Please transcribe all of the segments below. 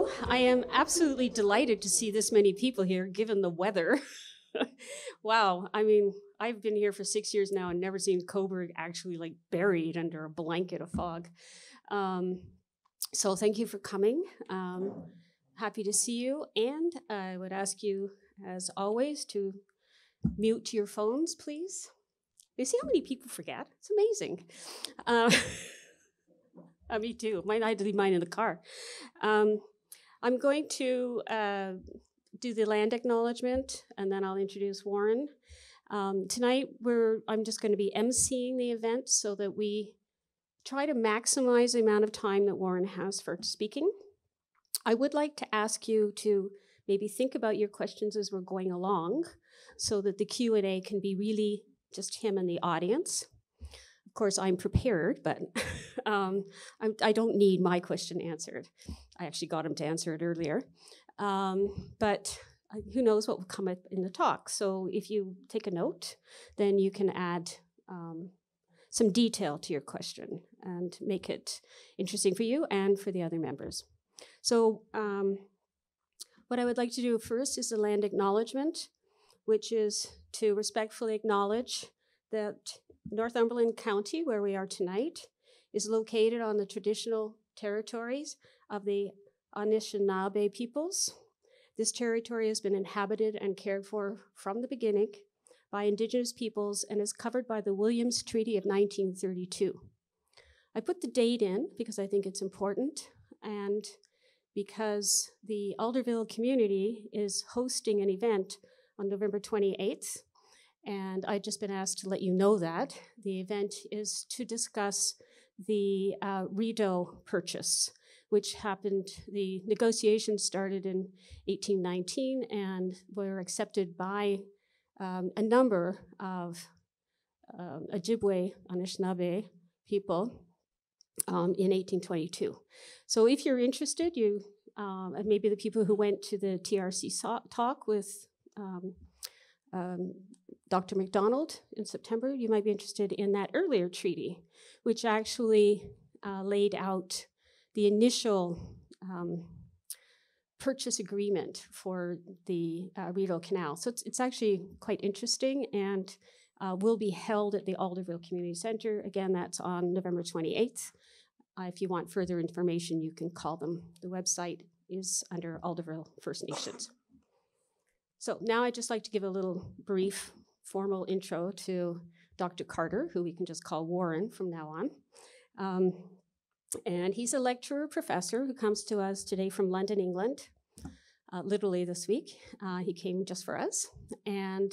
Hello, I am absolutely delighted to see this many people here given the weather. Wow, I mean, I've been here for 6 years now and never seen Coburg actually like buried under a blanket of fog. So thank you for coming. Happy to see you, and I would ask you, as always, to mute your phones, please. You see how many people forget? It's amazing. Me too. I had to leave mine in the car. I'm going to do the land acknowledgement, and then I'll introduce Warren. Tonight, I'm just going to be emceeing the event so that we try to maximize the amount of time that Warren has for speaking. I would like to ask you to maybe think about your questions as we're going along so that the Q&A can be really just him and the audience. Of course, I'm prepared, but I don't need my question answered. I actually got him to answer it earlier. But who knows what will come up in the talk. So if you take a note, then you can add some detail to your question and make it interesting for you and for the other members. So what I would like to do first is the land acknowledgement, which is to respectfully acknowledge that Northumberland County, where we are tonight, is located on the traditional territories of the Anishinaabe peoples. This territory has been inhabited and cared for from the beginning by Indigenous peoples and is covered by the Williams Treaty of 1932. I put the date in because I think it's important and because the Alderville community is hosting an event on November 28th. And I've just been asked to let you know that. The event is to discuss the Rideau purchase, which happened, the negotiations started in 1819 and were accepted by a number of Ojibwe Anishinaabe people in 1822. So if you're interested, and maybe the people who went to the TRC talk with Dr. McDonald in September, you might be interested in that earlier treaty, which actually laid out the initial purchase agreement for the Rideau Canal. So it's actually quite interesting and will be held at the Alderville Community Center. Again, that's on November 28th. If you want further information, you can call them. The website is under Alderville First Nations. So now I'd just like to give a little brief formal intro to Dr. Carter, who we can just call Warren from now on. And he's a lecturer professor who comes to us today from London, England, literally this week. He came just for us. And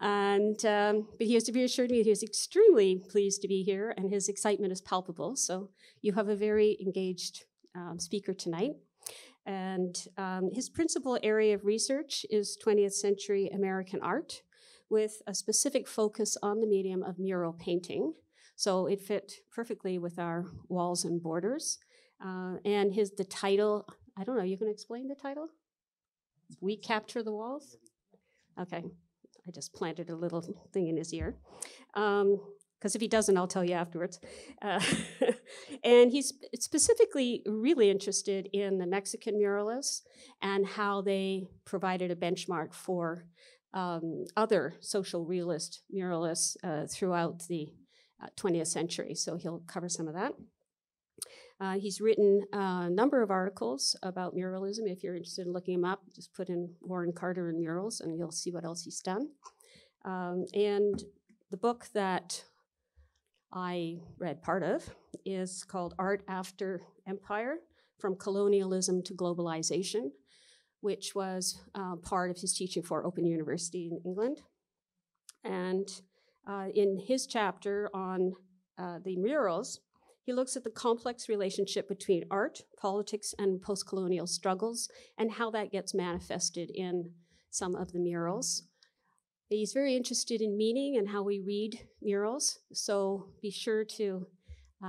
but he has to be assured me he was extremely pleased to be here, and his excitement is palpable. So you have a very engaged speaker tonight. And his principal area of research is 20th century American art, with a specific focus on the medium of mural painting. So it fit perfectly with our walls and borders. And the title, I don't know, you can explain the title? We Capture the Walls? Okay, I just planted a little thing in his ear. Because if he doesn't, I'll tell you afterwards. And he's specifically really interested in the Mexican muralists and how they provided a benchmark for other social realist muralists throughout the 20th century. So he'll cover some of that. He's written a number of articles about muralism. If you're interested in looking him up, just put in Warren Carter and murals, and you'll see what else he's done. And the book that I read part of is called Art After Empire, From Colonialism to Globalization, which was part of his teaching for Open University in England. And in his chapter on the murals, he looks at the complex relationship between art, politics, and post-colonial struggles, and how that gets manifested in some of the murals. He's very interested in meaning and how we read murals, so be sure to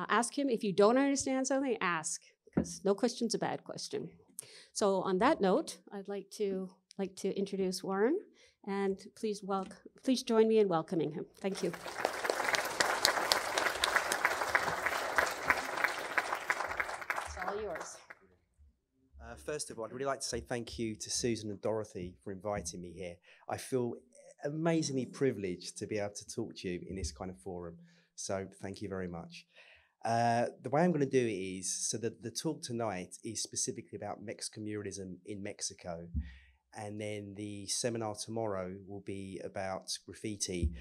ask him. If you don't understand something, ask, because no question's a bad question. So on that note, I'd like to introduce Warren, and please join me in welcoming him. Thank you. first of all, I'd really like to say thank you to Susan and Dorothy for inviting me here. I feel amazingly privileged to be able to talk to you in this kind of forum. So thank you very much. The way I'm going to do it is, so the talk tonight is specifically about Mexican muralism in Mexico. And then the seminar tomorrow will be about graffiti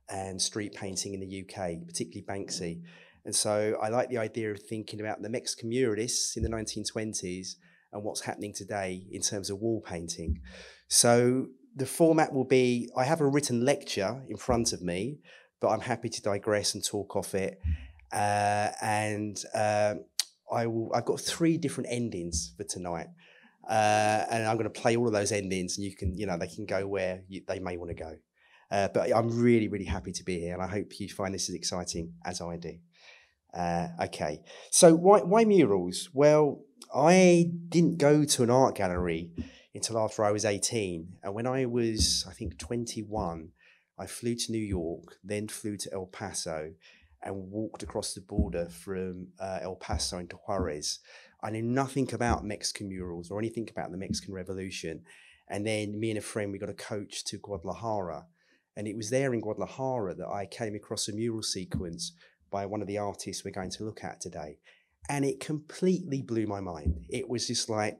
and street painting in the UK, particularly Banksy. And so I like the idea of thinking about the Mexican muralists in the 1920s and what's happening today in terms of wall painting. So the format will be, I have a written lecture in front of me, but I'm happy to digress and talk off it. I've got 3 different endings for tonight. And I'm going to play all of those endings, and you can, they can go where they may want to go. But I'm really, really happy to be here, and I hope you find this as exciting as I do. Okay, so why murals? Well, I didn't go to an art gallery until after I was 18. And when I was, I think, 21, I flew to New York, then flew to El Paso, and walked across the border from El Paso into Juarez. I knew nothing about Mexican murals or anything about the Mexican Revolution. And then me and a friend, we got a coach to Guadalajara. And it was there in Guadalajara that I came across a mural sequence by one of the artists we're going to look at today. And it completely blew my mind. It was just like,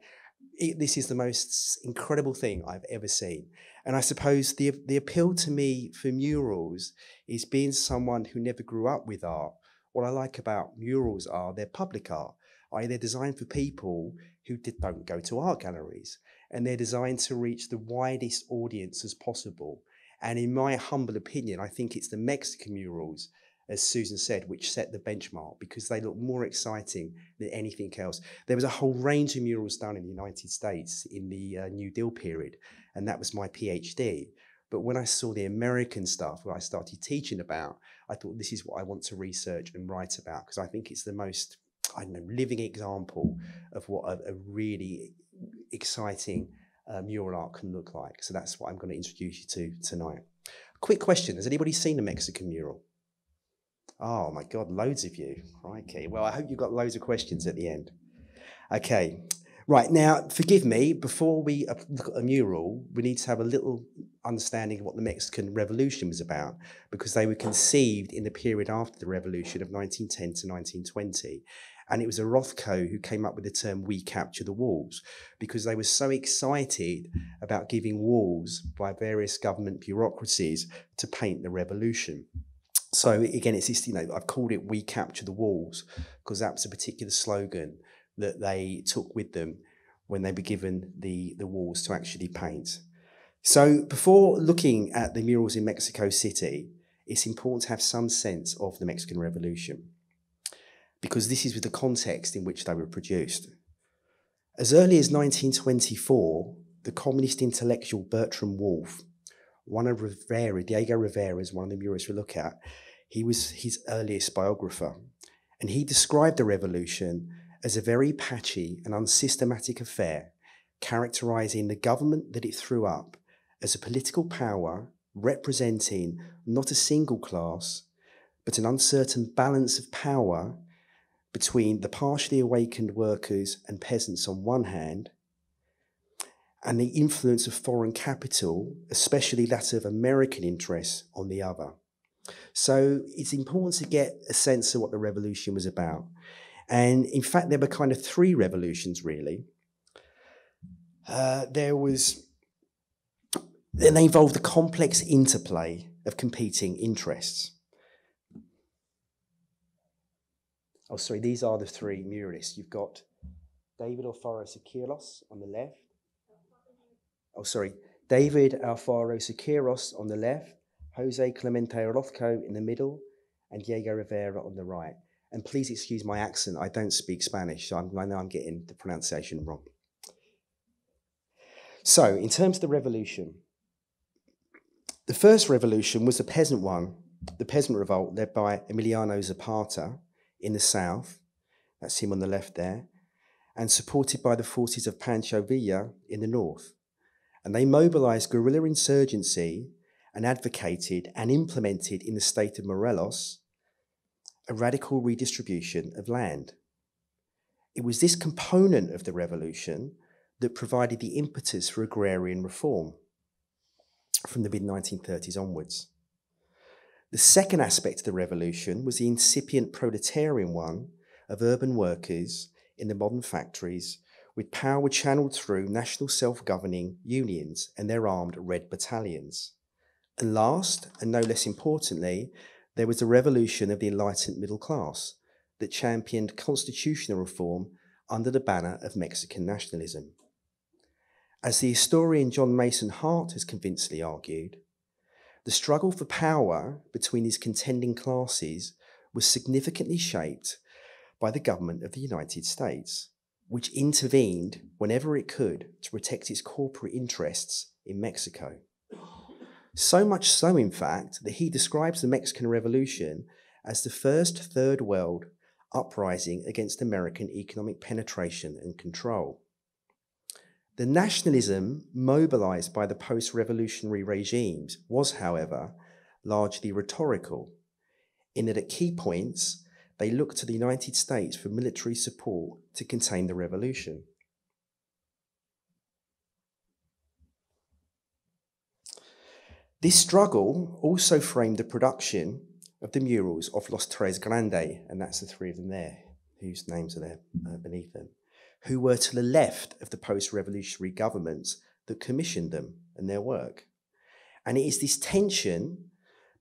this is the most incredible thing I've ever seen. And I suppose the appeal to me for murals is being someone who never grew up with art. What I like about murals are they're public art. They're designed for people who don't go to art galleries, and they're designed to reach the widest audience as possible. And in my humble opinion, I think it's the Mexican murals, as Susan said, which set the benchmark because they look more exciting than anything else. There was a whole range of murals done in the United States in the New Deal period, and that was my PhD. But when I saw the American stuff, what I started teaching about, I thought this is what I want to research and write about, because I think it's the most, living example of what a really exciting mural art can look like. So that's what I'm going to introduce you to tonight. Quick question, has anybody seen a Mexican mural? Oh my God, loads of you. Okay, well, I hope you've got loads of questions at the end. Okay, right, now, forgive me, before we look at a mural, we need to have a little understanding of what the Mexican Revolution was about, because they were conceived in the period after the Revolution of 1910 to 1920. And it was Orozco who came up with the term, "We capture the walls," because they were so excited about giving walls by various government bureaucracies to paint the revolution. So again, it's this, I've called it "We capture the walls" because that was a particular slogan that they took with them when they were given the walls to actually paint. So before looking at the murals in Mexico City, it's important to have some sense of the Mexican Revolution, because this is with the context in which they were produced. As early as 1924, the communist intellectual Bertram Wolfe, Diego Rivera is one of the muralists we look at, he was his earliest biographer, and he described the revolution as a very patchy and unsystematic affair, characterizing the government that it threw up as a political power representing not a single class, but an uncertain balance of power between the partially awakened workers and peasants on one hand, and the influence of foreign capital, especially that of American interests, on the other. So it's important to get a sense of what the revolution was about. And in fact, there were kind of 3 revolutions, really. They involved the complex interplay of competing interests. Oh, sorry, these are the 3 muralists. You've got David Alfaro Siqueiros on the left. Oh, sorry, David Alfaro Siqueiros on the left, Jose Clemente Orozco in the middle, and Diego Rivera on the right. And please excuse my accent, I don't speak Spanish, so I know I'm getting the pronunciation wrong. So, in terms of the revolution, the first revolution was the peasant one, the peasant revolt led by Emiliano Zapata in the south, that's him on the left there, and supported by the forces of Pancho Villa in the north. And they mobilized guerrilla insurgency and advocated and implemented in the state of Morelos a radical redistribution of land. It was this component of the revolution that provided the impetus for agrarian reform from the mid-1930s onwards. The second aspect of the revolution was the incipient proletarian one of urban workers in the modern factories, with power channeled through national self-governing unions and their armed red battalions. And last, and no less importantly, there was the revolution of the enlightened middle class that championed constitutional reform under the banner of Mexican nationalism. As the historian John Mason Hart has convincingly argued, the struggle for power between these contending classes was significantly shaped by the government of the United States, which intervened whenever it could to protect its corporate interests in Mexico. So much so, in fact, that he describes the Mexican Revolution as the first Third World uprising against American economic penetration and control. The nationalism mobilized by the post-revolutionary regimes was, however, largely rhetorical, in that at key points, they looked to the United States for military support to contain the revolution. This struggle also framed the production of the murals of Los Tres Grandes, and that's the three of them there, whose names are there beneath them, who were to the left of the post-revolutionary governments that commissioned them and their work. And it is this tension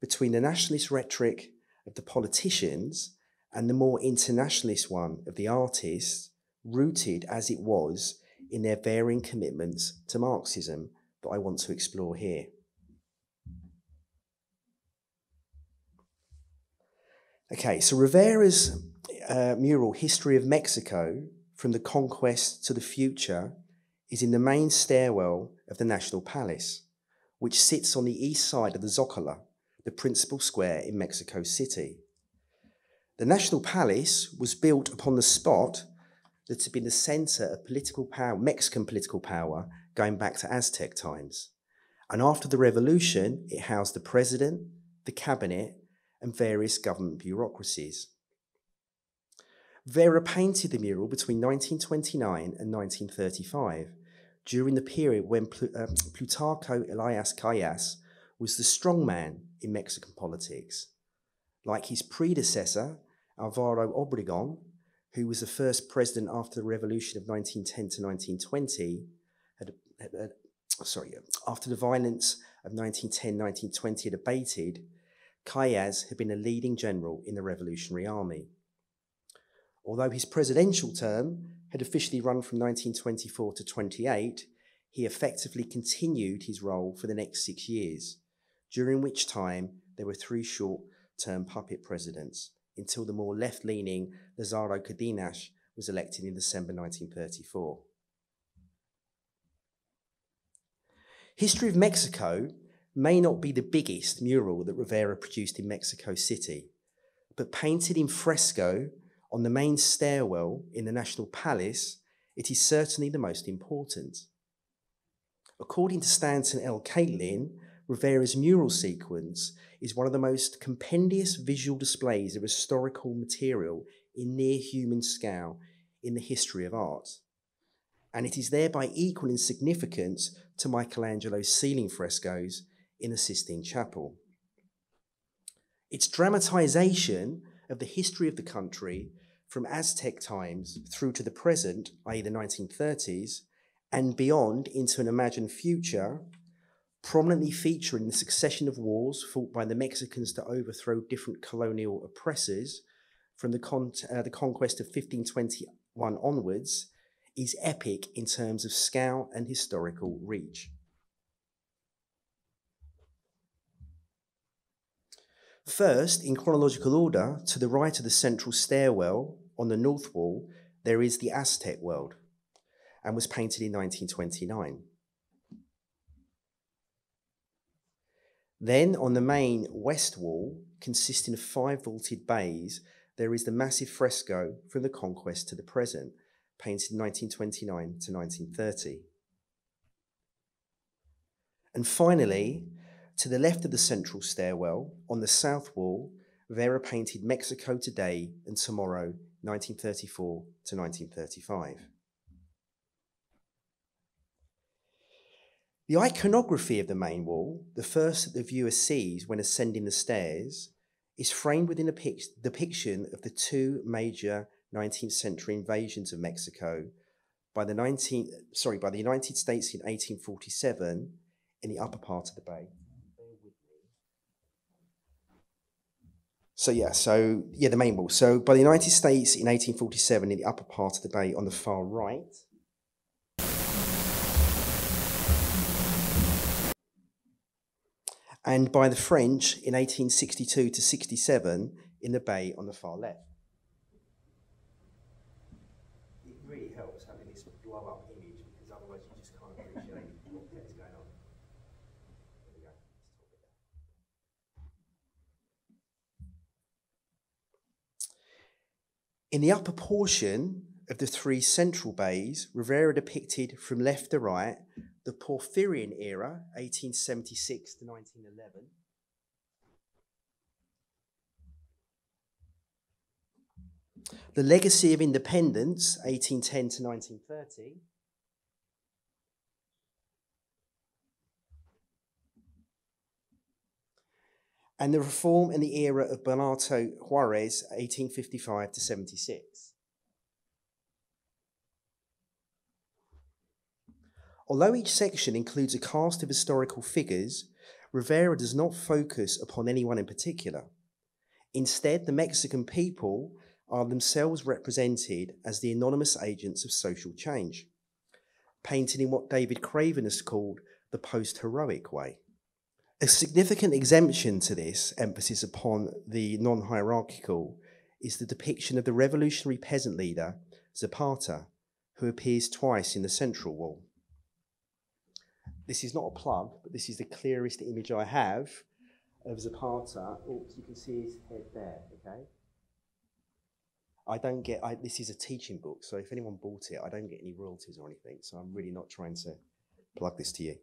between the nationalist rhetoric of the politicians and the more internationalist one of the artists, rooted as it was in their varying commitments to Marxism, that I want to explore here. Okay, so Rivera's mural, History of Mexico, From the Conquest to the Future, is in the main stairwell of the National Palace, which sits on the east side of the Zocalo, the principal square in Mexico City. The National Palace was built upon the spot that had been the center of political power, Mexican political power, going back to Aztec times. And after the revolution, it housed the president, the cabinet, and various government bureaucracies. Vera painted the mural between 1929 and 1935, during the period when Plutarco Elias Calles was the strongman in Mexican politics. Like his predecessor, Alvaro Obregón, who was the first president after the revolution of 1910 to 1920, after the violence of 1910-1920 had abated, Calles had been a leading general in the Revolutionary Army. Although his presidential term had officially run from 1924 to 28, he effectively continued his role for the next 6 years, during which time there were 3 short-term puppet presidents, until the more left-leaning Lázaro Cárdenas was elected in December 1934. History of Mexico may not be the biggest mural that Rivera produced in Mexico City, but painted in fresco on the main stairwell in the National Palace, it is certainly the most important. According to Stanton L. Caitlin, Rivera's mural sequence is one of the most compendious visual displays of historical material in near human scale in the history of art. And it is thereby equal in significance to Michelangelo's ceiling frescoes in the Sistine Chapel. Its dramatization of the history of the country from Aztec times through to the present, i.e. the 1930s, and beyond into an imagined future, prominently featuring the succession of wars fought by the Mexicans to overthrow different colonial oppressors from the conquest of 1521 onwards, is epic in terms of scale and historical reach. First, in chronological order, to the right of the central stairwell on the north wall, there is the Aztec world, and was painted in 1929. Then, on the main west wall, consisting of 5 vaulted bays, there is the massive fresco From the Conquest to the Present, painted in 1929 to 1930. And finally, to the left of the central stairwell, on the south wall, Vera painted Mexico Today and Tomorrow, 1934 to 1935. The iconography of the main wall, the first that the viewer sees when ascending the stairs, is framed within a depiction of the two major 19th century invasions of Mexico by the United States in 1847 in the upper part of the bay. The main wall. So by the United States in 1847 in the upper part of the bay on the far right. And by the French in 1862 to 67 in the bay on the far left. It really helps having this blow-up image because otherwise you just can't appreciate what is going on. There we go. In the upper portion of the three central bays, Rivera depicted from left to right the Porfirian era, 1876 to 1911. The Legacy of Independence, 1810 to 1930. And the Reform in the era of Benito Juarez, 1855 to 76. Although each section includes a cast of historical figures, Rivera does not focus upon anyone in particular. Instead, the Mexican people are themselves represented as the anonymous agents of social change, painted in what David Craven has called the post-heroic way. A significant exemption to this emphasis upon the non-hierarchical is the depiction of the revolutionary peasant leader, Zapata, who appears twice in the central wall. This is not a plug, but this is the clearest image I have of Zapata. Oops, you can see his head there, okay? This is a teaching book, so if anyone bought it, I don't get any royalties or anything, so I'm really not trying to plug this to you.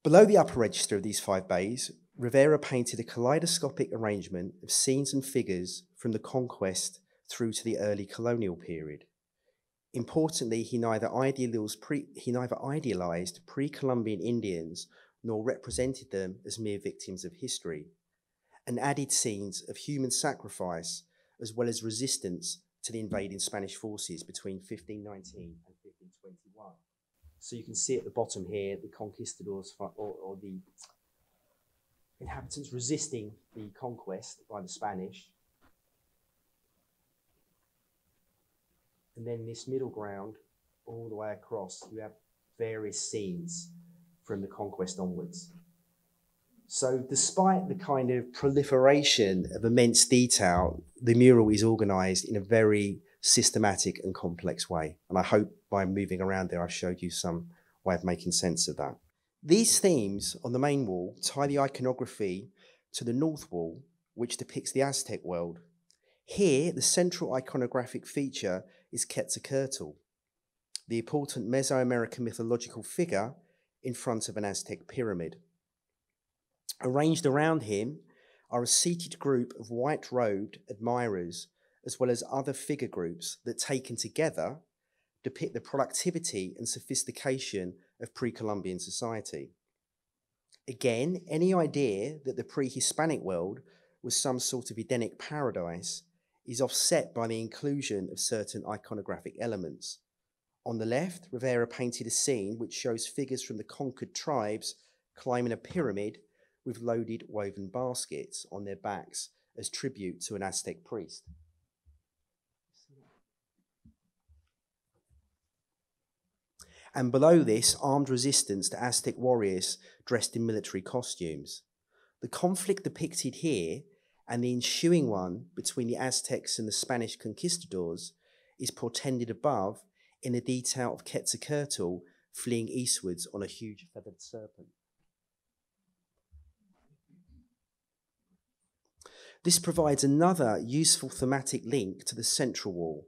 Below the upper register of these 5 bays, Rivera painted a kaleidoscopic arrangement of scenes and figures from the conquest through to the early colonial period. Importantly, he neither idealized pre-Columbian Indians nor represented them as mere victims of history, and added scenes of human sacrifice as well as resistance to the invading Spanish forces between 1519 and 1521. So you can see at the bottom here the conquistadors or the inhabitants resisting the conquest by the Spanish. And then this middle ground, all the way across, you have various scenes from the conquest onwards. So despite the kind of proliferation of immense detail, the mural is organised in a very systematic and complex way. And I hope by moving around there, I've showed you some way of making sense of that. These themes on the main wall tie the iconography to the north wall, which depicts the Aztec world. Here, the central iconographic feature is Quetzalcoatl, the important Mesoamerican mythological figure in front of an Aztec pyramid. Arranged around him are a seated group of white-robed admirers, as well as other figure groups that, taken together, depict the productivity and sophistication of pre-Columbian society. Again, any idea that the pre-Hispanic world was some sort of Edenic paradise is offset by the inclusion of certain iconographic elements. On the left, Rivera painted a scene which shows figures from the conquered tribes climbing a pyramid with loaded woven baskets on their backs as tribute to an Aztec priest. And below this, armed resistance to Aztec warriors dressed in military costumes. The conflict depicted here and the ensuing one between the Aztecs and the Spanish conquistadors is portended above in the detail of Quetzalcoatl fleeing eastwards on a huge feathered serpent. This provides another useful thematic link to the central wall,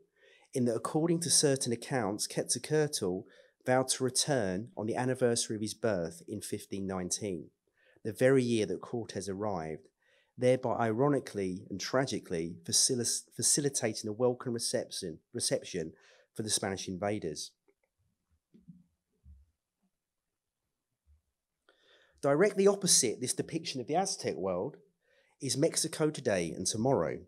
in that according to certain accounts, Quetzalcoatl vowed to return on the anniversary of his birth in 1519, the very year that Cortes arrived, thereby ironically and tragically facilitating a welcome reception for the Spanish invaders. Directly opposite this depiction of the Aztec world is Mexico today and tomorrow.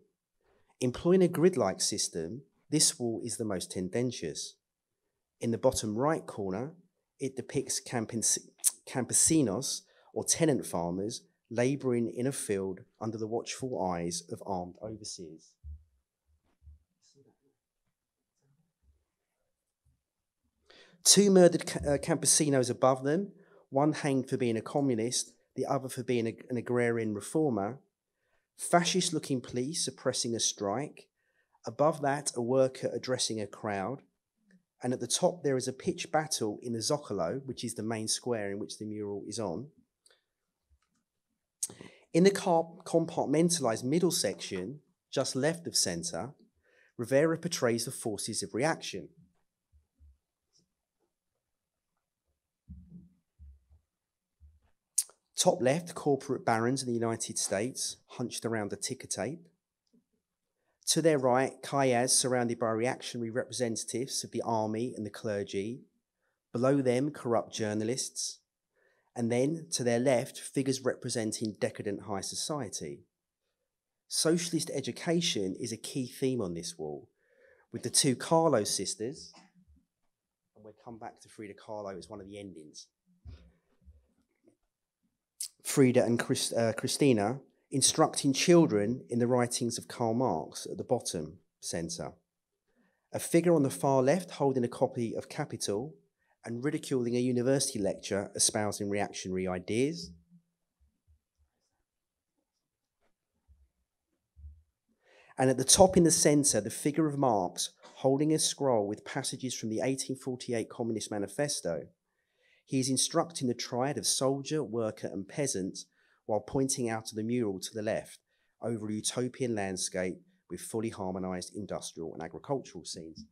Employing a grid-like system, this wall is the most tendentious. In the bottom right corner, it depicts campesinos, or tenant farmers, labouring in a field under the watchful eyes of armed overseers. Two murdered campesinos above them, one hanged for being a communist, the other for being an agrarian reformer. Fascist-looking police suppressing a strike. Above that, a worker addressing a crowd. And at the top, there is a pitched battle in the Zocalo, which is the main square in which the mural is on. In the compartmentalized middle section, just left of center, Rivera portrays the forces of reaction. Top left, corporate barons in the United States, hunched around a ticker tape. To their right, Calles surrounded by reactionary representatives of the army and the clergy. Below them, corrupt journalists. And then, to their left, figures representing decadent high society. Socialist education is a key theme on this wall, with the two Kahlo sisters, and we'll come back to Frida Kahlo as one of the endings. Frida and Christina instructing children in the writings of Karl Marx at the bottom center. A figure on the far left holding a copy of Capital and ridiculing a university lecture espousing reactionary ideas. And at the top in the center, the figure of Marx holding a scroll with passages from the 1848 Communist Manifesto. He is instructing the triad of soldier, worker, and peasant while pointing out to the mural to the left over a utopian landscape with fully harmonized industrial and agricultural scenes.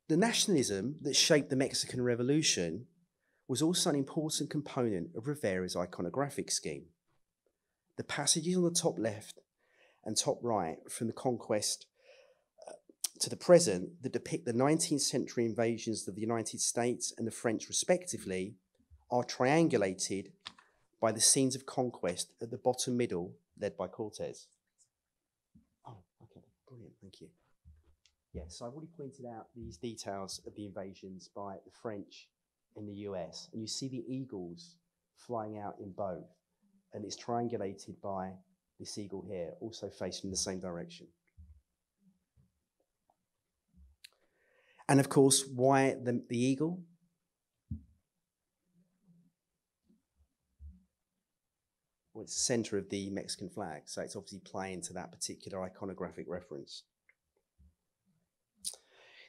The nationalism that shaped the Mexican Revolution was also an important component of Rivera's iconographic scheme. The passages on the top left and top right from the conquest to the present that depict the 19th century invasions of the United States and the French respectively are triangulated by the scenes of conquest at the bottom middle led by Cortez. Oh, okay, brilliant, thank you. Yes, I've already pointed out these details of the invasions by the French in the US, and you see the eagles flying out in both, and it's triangulated by this eagle here, also facing the same direction. And of course, why the eagle? Well, it's the center of the Mexican flag, so it's obviously playing to that particular iconographic reference.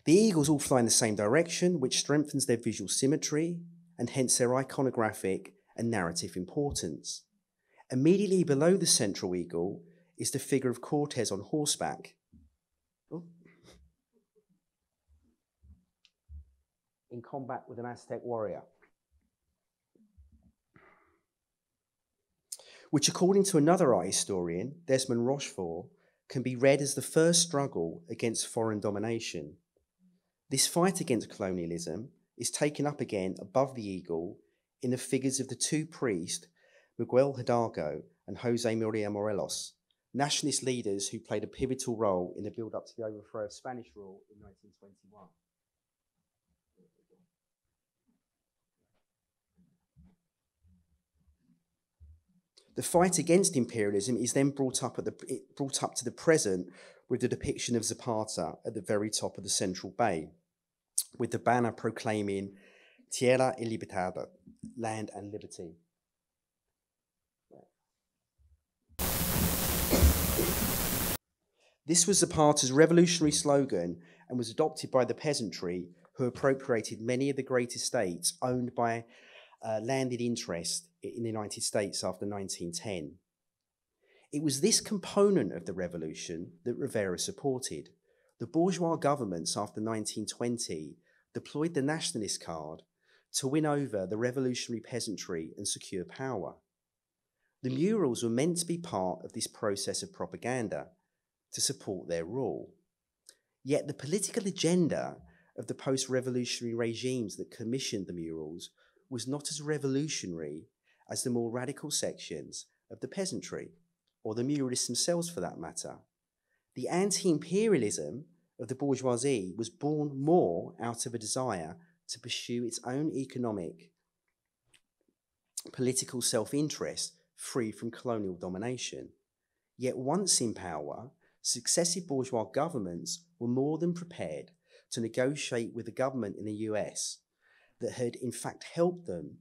The eagles all fly in the same direction, which strengthens their visual symmetry and hence their iconographic and narrative importance. Immediately below the central eagle is the figure of Cortez on horseback. Oh. In combat with an Aztec warrior, which according to another art historian, Desmond Rochefort, can be read as the first struggle against foreign domination. This fight against colonialism is taken up again above the eagle in the figures of the two priests, Miguel Hidalgo and Jose Maria Morelos, nationalist leaders who played a pivotal role in the build-up to the overthrow of Spanish rule in 1921. The fight against imperialism is then brought up to the present with the depiction of Zapata at the very top of the central bay, with the banner proclaiming Tierra y Libertad, land and liberty. This was Zapata's revolutionary slogan and was adopted by the peasantry, who appropriated many of the great estates owned by landed interest in the United States after 1910. It was this component of the revolution that Rivera supported. The bourgeois governments after 1920 deployed the nationalist card to win over the revolutionary peasantry and secure power. The murals were meant to be part of this process of propaganda to support their rule. Yet the political agenda of the post-revolutionary regimes that commissioned the murals was not as revolutionary as the more radical sections of the peasantry, or the muralists themselves for that matter. The anti-imperialism of the bourgeoisie was born more out of a desire to pursue its own economic, political self-interest free from colonial domination. Yet once in power, successive bourgeois governments were more than prepared to negotiate with the government in the US that had in fact helped them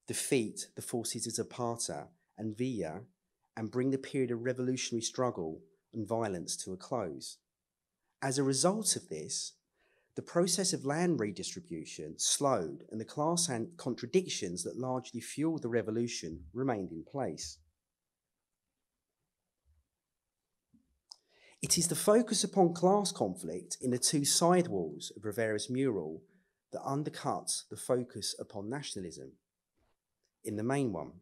defeat the forces of Zapata and Villa and bring the period of revolutionary struggle and violence to a close. As a result of this, the process of land redistribution slowed, and the class and contradictions that largely fueled the revolution remained in place. It is the focus upon class conflict in the two side walls of Rivera's mural that undercuts the focus upon nationalism in the main one.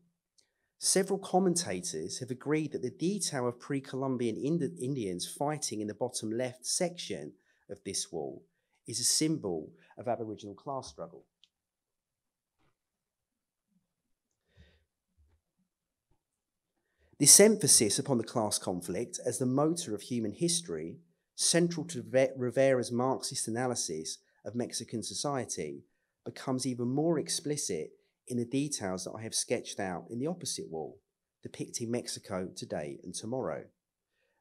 Several commentators have agreed that the detail of pre-Columbian Indians fighting in the bottom left section of this wall is a symbol of Aboriginal class struggle. This emphasis upon the class conflict as the motor of human history, central to Rivera's Marxist analysis of Mexican society, becomes even more explicit in the details that I have sketched out in the opposite wall, depicting Mexico today and tomorrow.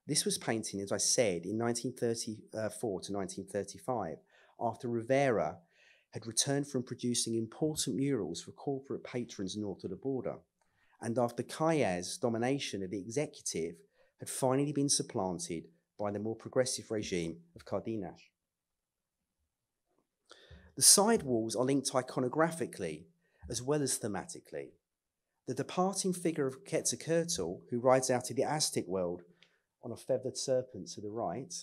This was painted, as I said, in 1934 to 1935, after Rivera had returned from producing important murals for corporate patrons north of the border, and after Calles' domination of the executive had finally been supplanted by the more progressive regime of Cardenas. The side walls are linked iconographically as well as thematically. The departing figure of Quetzalcoatl, who rides out of the Aztec world on a feathered serpent to the right,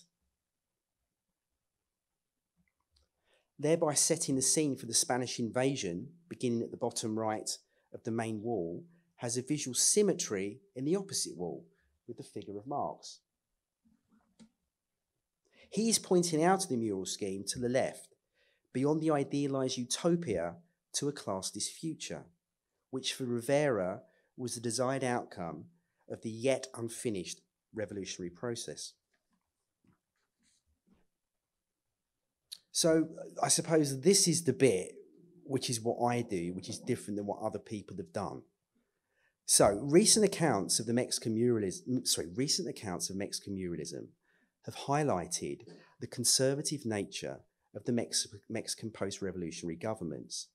thereby setting the scene for the Spanish invasion, beginning at the bottom right of the main wall, has a visual symmetry in the opposite wall with the figure of Marx. He is pointing out the mural scheme to the left, beyond the idealized utopia to a classless future, which for Rivera was the desired outcome of the yet unfinished revolutionary process. So I suppose this is the bit which is what I do, which is different than what other people have done. So recent accounts of Mexican muralism have highlighted the conservative nature of the Mexican post-revolutionary governments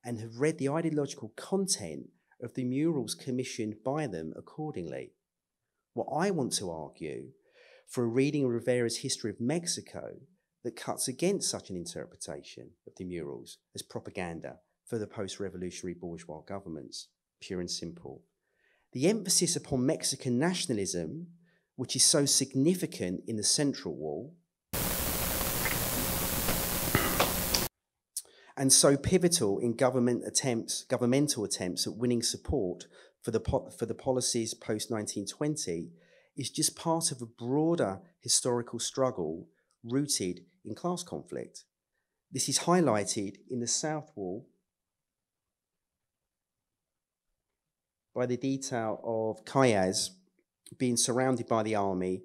and have read the ideological content of the murals commissioned by them accordingly. What I want to argue for a reading of Rivera's history of Mexico that cuts against such an interpretation of the murals as propaganda for the post-revolutionary bourgeois governments, pure and simple. The emphasis upon Mexican nationalism, which is so significant in the central wall, and so pivotal in governmental attempts at winning support for the policies post-1920, is just part of a broader historical struggle rooted in class conflict. This is highlighted in the south wall by the detail of Calles being surrounded by the army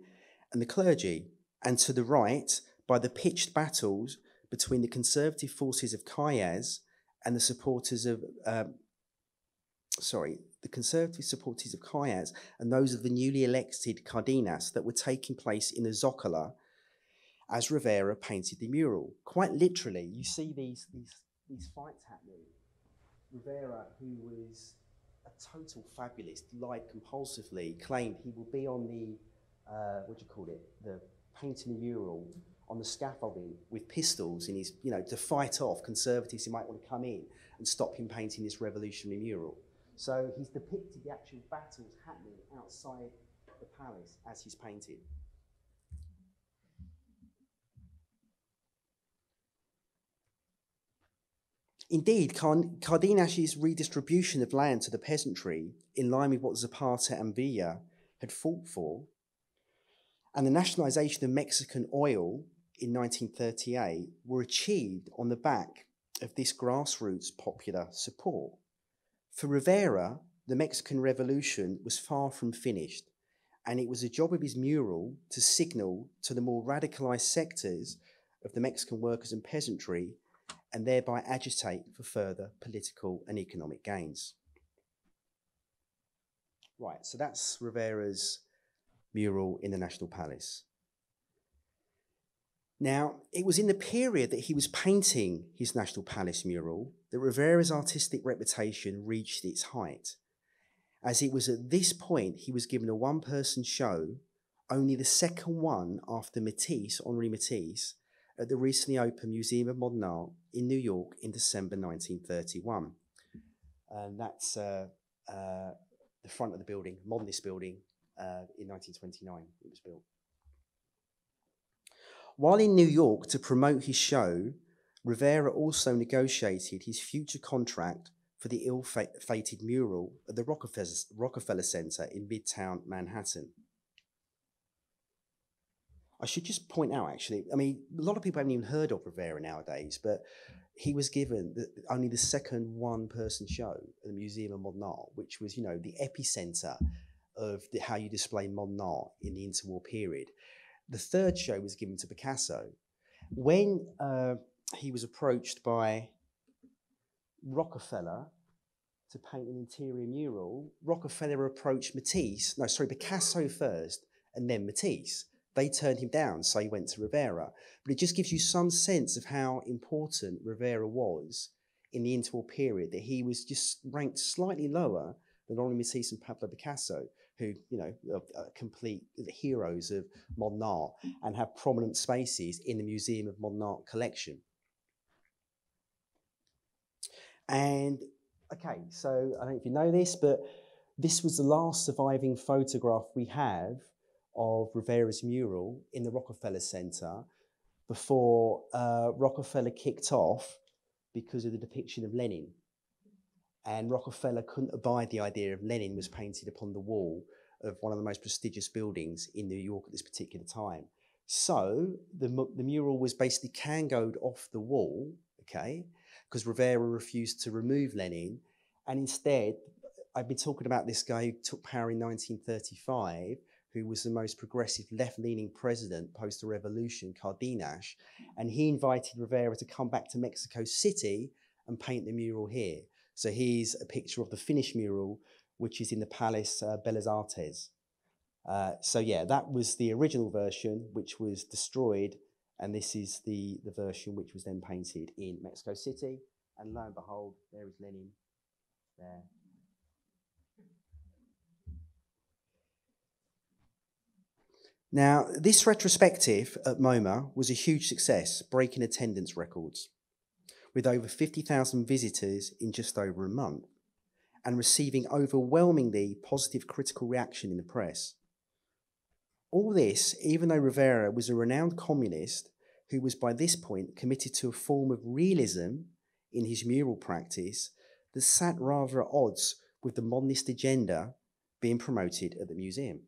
and the clergy, and to the right by the pitched battles between the conservative forces of Calles and the supporters of, the conservative supporters of Calles and those of the newly elected Cardenas that were taking place in the Zocalo as Rivera painted the mural. Quite literally, you see these fights happening. Rivera, who was a total fabulist, lied compulsively, claimed he will be on the, the painting the mural on the scaffolding with pistols in his, to fight off conservatives who might want to come in and stop him painting this revolutionary mural. So he's depicted the actual battles happening outside the palace as he's painted. Indeed, Cardenas's redistribution of land to the peasantry, in line with what Zapata and Villa had fought for, and the nationalization of Mexican oil in 1938 were achieved on the back of this grassroots popular support. For Rivera, the Mexican Revolution was far from finished, and it was a job of his mural to signal to the more radicalized sectors of the Mexican workers and peasantry and thereby agitate for further political and economic gains. Right, so that's Rivera's mural in the National Palace. Now, it was in the period that he was painting his National Palace mural that Rivera's artistic reputation reached its height, as it was at this point he was given a one-person show, only the second one after Matisse, Henri Matisse, at the recently opened Museum of Modern Art in New York in December 1931. And that's the front of the building, Modernist building, in 1929 it was built. While in New York to promote his show, Rivera also negotiated his future contract for the ill-fated mural at the Rockefeller Center in Midtown Manhattan. I should just point out, actually, I mean, a lot of people haven't even heard of Rivera nowadays, but he was given only the second one-person show at the Museum of Modern Art, which was, the epicenter of how you display modern art in the interwar period. The third show was given to Picasso. When he was approached by Rockefeller to paint an interior mural, Rockefeller approached Picasso first and then Matisse. They turned him down, so he went to Rivera. But it just gives you some sense of how important Rivera was in the interwar period, that he was just ranked slightly lower than Henri Matisse and Pablo Picasso, who, are complete heroes of modern art and have prominent spaces in the Museum of Modern Art collection. And, okay, so I don't know if you know this, but this was the last surviving photograph we have of Rivera's mural in the Rockefeller Center before Rockefeller kicked off because of the depiction of Lenin. And Rockefeller couldn't abide the idea of Lenin was painted upon the wall of one of the most prestigious buildings in New York at this particular time. So the mural was basically kangoed off the wall, okay, because Rivera refused to remove Lenin. And instead, I've been talking about this guy who took power in 1935, who was the most progressive left-leaning president post the revolution, Cardenas, and he invited Rivera to come back to Mexico City and paint the mural here. So here's a picture of the finished mural, which is in the Palace Bellas Artes. So yeah, that was the original version, which was destroyed, and this is the version which was then painted in Mexico City. And lo and behold, there is Lenin there. Now, this retrospective at MoMA was a huge success, breaking attendance records, with over 50,000 visitors in just over a month, and receiving overwhelmingly positive critical reaction in the press. All this, even though Rivera was a renowned communist who was by this point committed to a form of realism in his mural practice that sat rather at odds with the modernist agenda being promoted at the museum.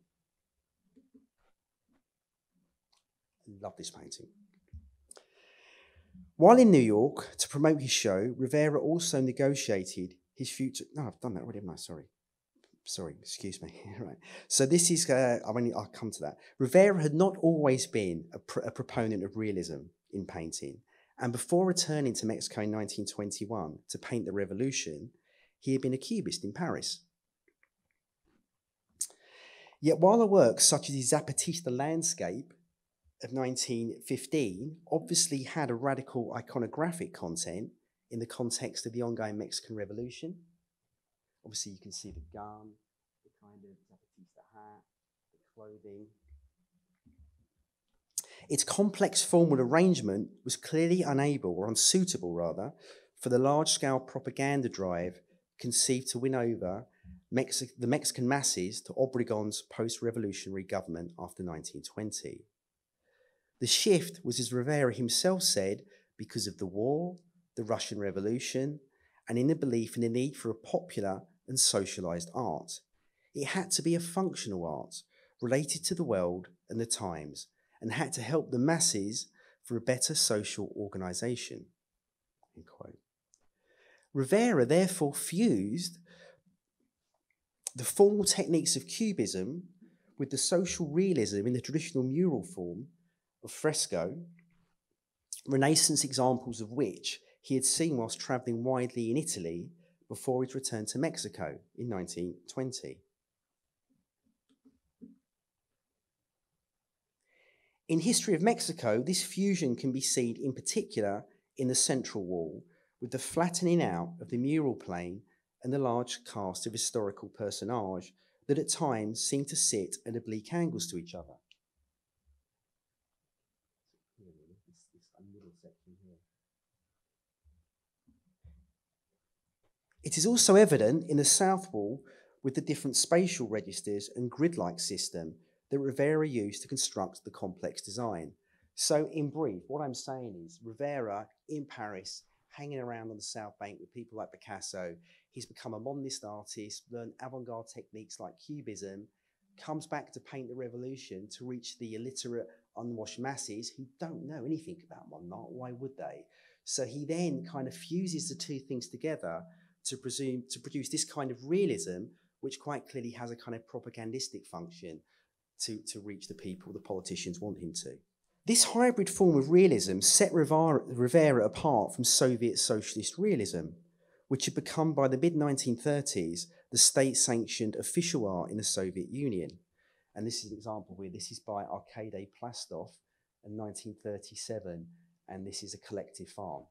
I love this painting. While in New York, to promote his show, Rivera also negotiated his future... No, I've done that already, haven't I? Sorry, excuse me. Right. So this is... I'll come to that. Rivera had not always been a proponent of realism in painting, and before returning to Mexico in 1921 to paint the revolution, he had been a cubist in Paris. Yet while the works such as his Zapatista landscape of 1915 obviously had a radical iconographic content in the context of the ongoing Mexican Revolution. Obviously, you can see the gun, the kind of Zapatista hat, the clothing. Its complex formal arrangement was clearly unable, or unsuitable rather, for the large-scale propaganda drive conceived to win over the Mexican masses to Obregon's post-revolutionary government after 1920. The shift was, as Rivera himself said, because of the war, the Russian Revolution, and in the belief in the need for a popular and socialized art. It had to be a functional art, related to the world and the times, and had to help the masses for a better social organisation. Rivera therefore fused the formal techniques of Cubism with the social realism in the traditional mural form of fresco, Renaissance examples of which he had seen whilst travelling widely in Italy before his return to Mexico in 1920. In History of Mexico, this fusion can be seen in particular in the central wall, with the flattening out of the mural plane and the large cast of historical personage that at times seem to sit at oblique angles to each other. It is also evident in the south wall with the different spatial registers and grid-like system that Rivera used to construct the complex design. So in brief, what I'm saying is Rivera in Paris, hanging around on the South Bank with people like Picasso, he's become a modernist artist, learned avant-garde techniques like Cubism, comes back to paint the revolution to reach the illiterate, unwashed masses who don't know anything about modern art. Why would they? So he then kind of fuses the two things together to produce this kind of realism, which quite clearly has a kind of propagandistic function to reach the people the politicians want him to. This hybrid form of realism set Rivera apart from Soviet socialist realism, which had become by the mid-1930s the state-sanctioned official art in the Soviet Union. And this is an example where this is by Arkady Plastov in 1937, and this is a collective farm.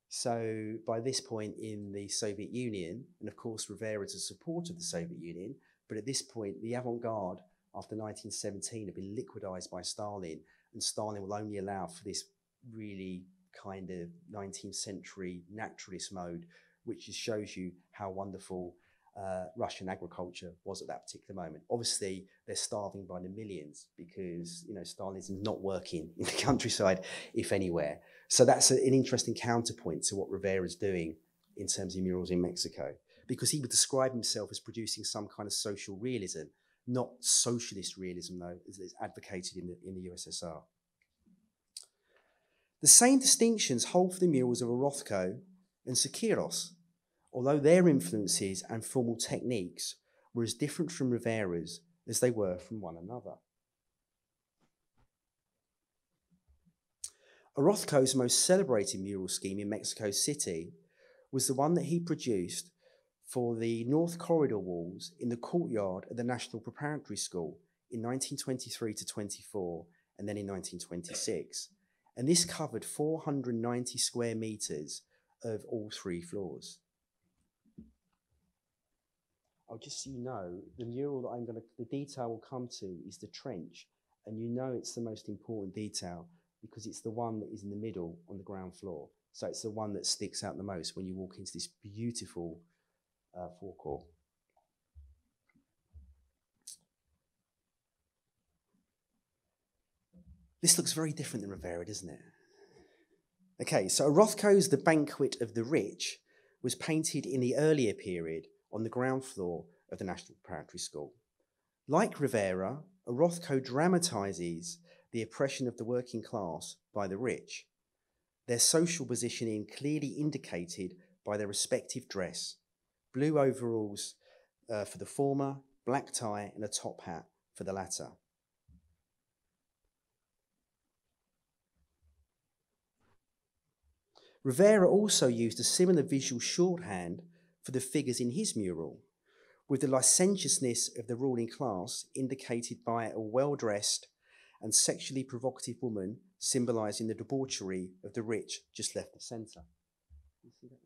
So by this point in the Soviet Union, and of course Rivera is a supporter of the Soviet Union, but at this point the avant-garde after 1917 had been liquidized by Stalin, and Stalin will only allow for this really kind of 19th century naturalist mode, which just shows you how wonderful Russian agriculture was at that particular moment. Obviously, they're starving by the millions because, you know, Stalinism is not working in the countryside, if anywhere. So that's an interesting counterpoint to what Rivera is doing in terms of murals in Mexico, because he would describe himself as producing some kind of social realism, not socialist realism, though, as is advocated in the USSR. The same distinctions hold for the murals of Orozco and Siqueiros, although their influences and formal techniques were as different from Rivera's as they were from one another. Orozco's most celebrated mural scheme in Mexico City was the one that he produced for the North Corridor walls in the courtyard of the National Preparatory School in 1923 to 24, and then in 1926. And this covered 490 square meters of all three floors. Oh, just so you know, the mural that the detail will come to is the trench, and you know it's the most important detail because it's the one that is in the middle on the ground floor. So it's the one that sticks out the most when you walk into this beautiful forecourt. This looks very different than Rivera, doesn't it? Okay, so Orozco's The Banquet of the Rich was painted in the earlier period on the ground floor of the National Preparatory School. Like Rivera, Orozco dramatizes the oppression of the working class by the rich, their social positioning clearly indicated by their respective dress: blue overalls for the former, black tie and a top hat for the latter. Rivera also used a similar visual shorthand for the figures in his mural, with the licentiousness of the ruling class indicated by a well-dressed and sexually provocative woman symbolizing the debauchery of the rich just left of center. You see that?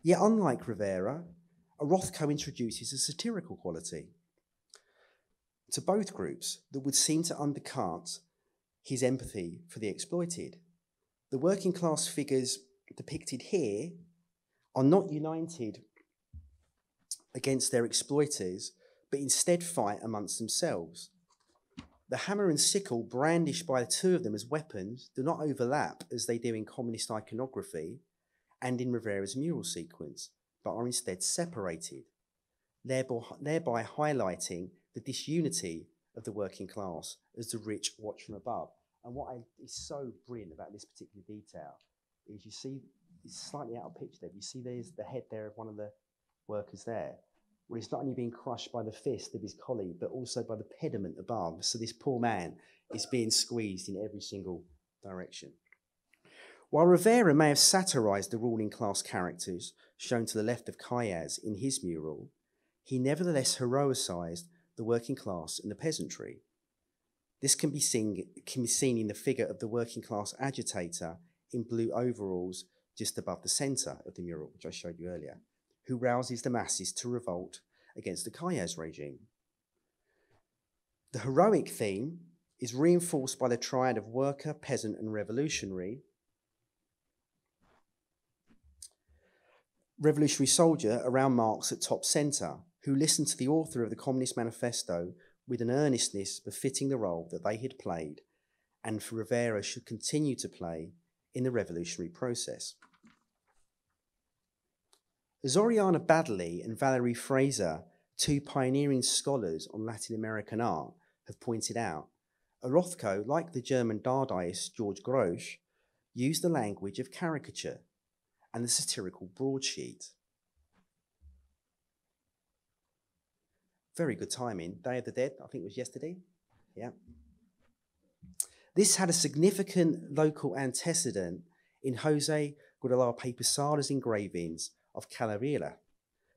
Yet unlike Rivera, Orozco introduces a satirical quality to both groups that would seem to undercut his empathy for the exploited. The working class figures depicted here are not united against their exploiters, but instead fight amongst themselves. The hammer and sickle brandished by the two of them as weapons do not overlap as they do in communist iconography and in Rivera's mural sequence, but are instead separated. thereby highlighting the disunity of the working class as the rich watch from above. And is so brilliant about this particular detail is you see, it's slightly out of picture there. You see there's the head there of one of the workers there, where he's not only being crushed by the fist of his colleague, but also by the pediment above. So this poor man is being squeezed in every single direction. While Rivera may have satirized the ruling class characters shown to the left of Calles in his mural, he nevertheless heroicized the working class and the peasantry. This can be seen in the figure of the working class agitator in blue overalls just above the center of the mural, which I showed you earlier, who rouses the masses to revolt against the Calles regime. The heroic theme is reinforced by the triad of worker, peasant, and revolutionary soldier around Marx at top centre, who listened to the author of the Communist Manifesto with an earnestness befitting the role that they had played and for Rivera should continue to play in the revolutionary process. As Oriana Baddeley and Valerie Fraser, two pioneering scholars on Latin American art, have pointed out, Orozco, like the German Dadaist George Grosz, used the language of caricature and the satirical broadsheet. Very good timing. Day of the Dead, I think it was yesterday. Yeah. This had a significant local antecedent in Jose Guadalupe Posada's engravings of Calavera,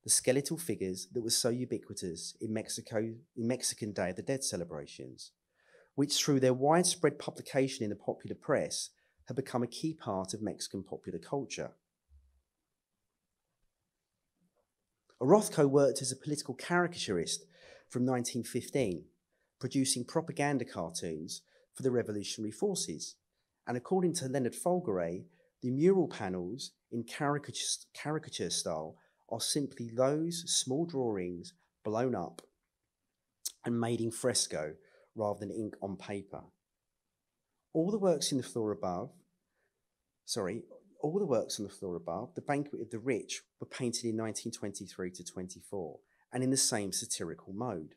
the skeletal figures that were so ubiquitous in Mexican Day of the Dead celebrations, which through their widespread publication in the popular press had become a key part of Mexican popular culture. Orozco worked as a political caricaturist from 1915, producing propaganda cartoons for the revolutionary forces. And according to Leonard Folgore, the mural panels in caricature style are simply those small drawings blown up and made in fresco rather than ink on paper. All the works on the floor above, The Banquet of the Rich, were painted in 1923 to 24 and in the same satirical mode.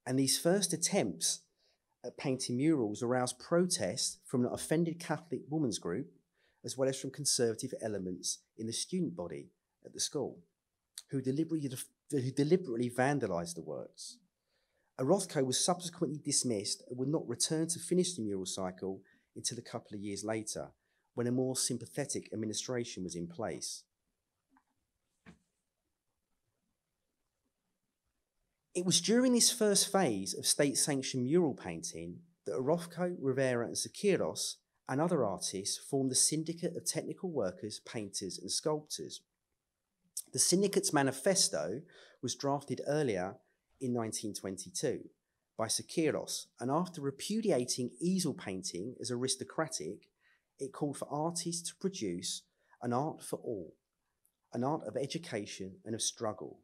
And these first attempts at painting murals aroused protest from an offended Catholic women's group, as well as from conservative elements in the student body at the school, who deliberately vandalised the works. Orozco was subsequently dismissed and would not return to finish the mural cycle until a couple of years later, when a more sympathetic administration was in place. It was during this first phase of state-sanctioned mural painting that Orozco, Rivera, and Siqueiros and other artists formed the Syndicate of Technical Workers, Painters, and Sculptors. The syndicate's manifesto was drafted earlier in 1922 by Siqueiros, and after repudiating easel painting as aristocratic, it called for artists to produce an art for all, an art of education and of struggle.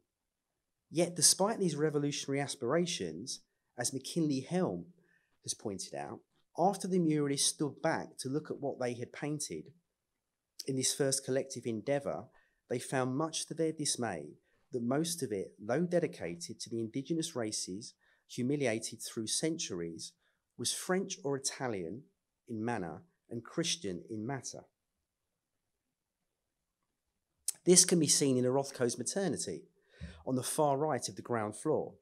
Yet, despite these revolutionary aspirations, as McKinley Helm has pointed out, after the muralists stood back to look at what they had painted in this first collective endeavour, they found much to their dismay that most of it, though dedicated to the indigenous races humiliated through centuries, was French or Italian in manner and Christian in matter. This can be seen in Orozco's maternity on the far right of the ground floor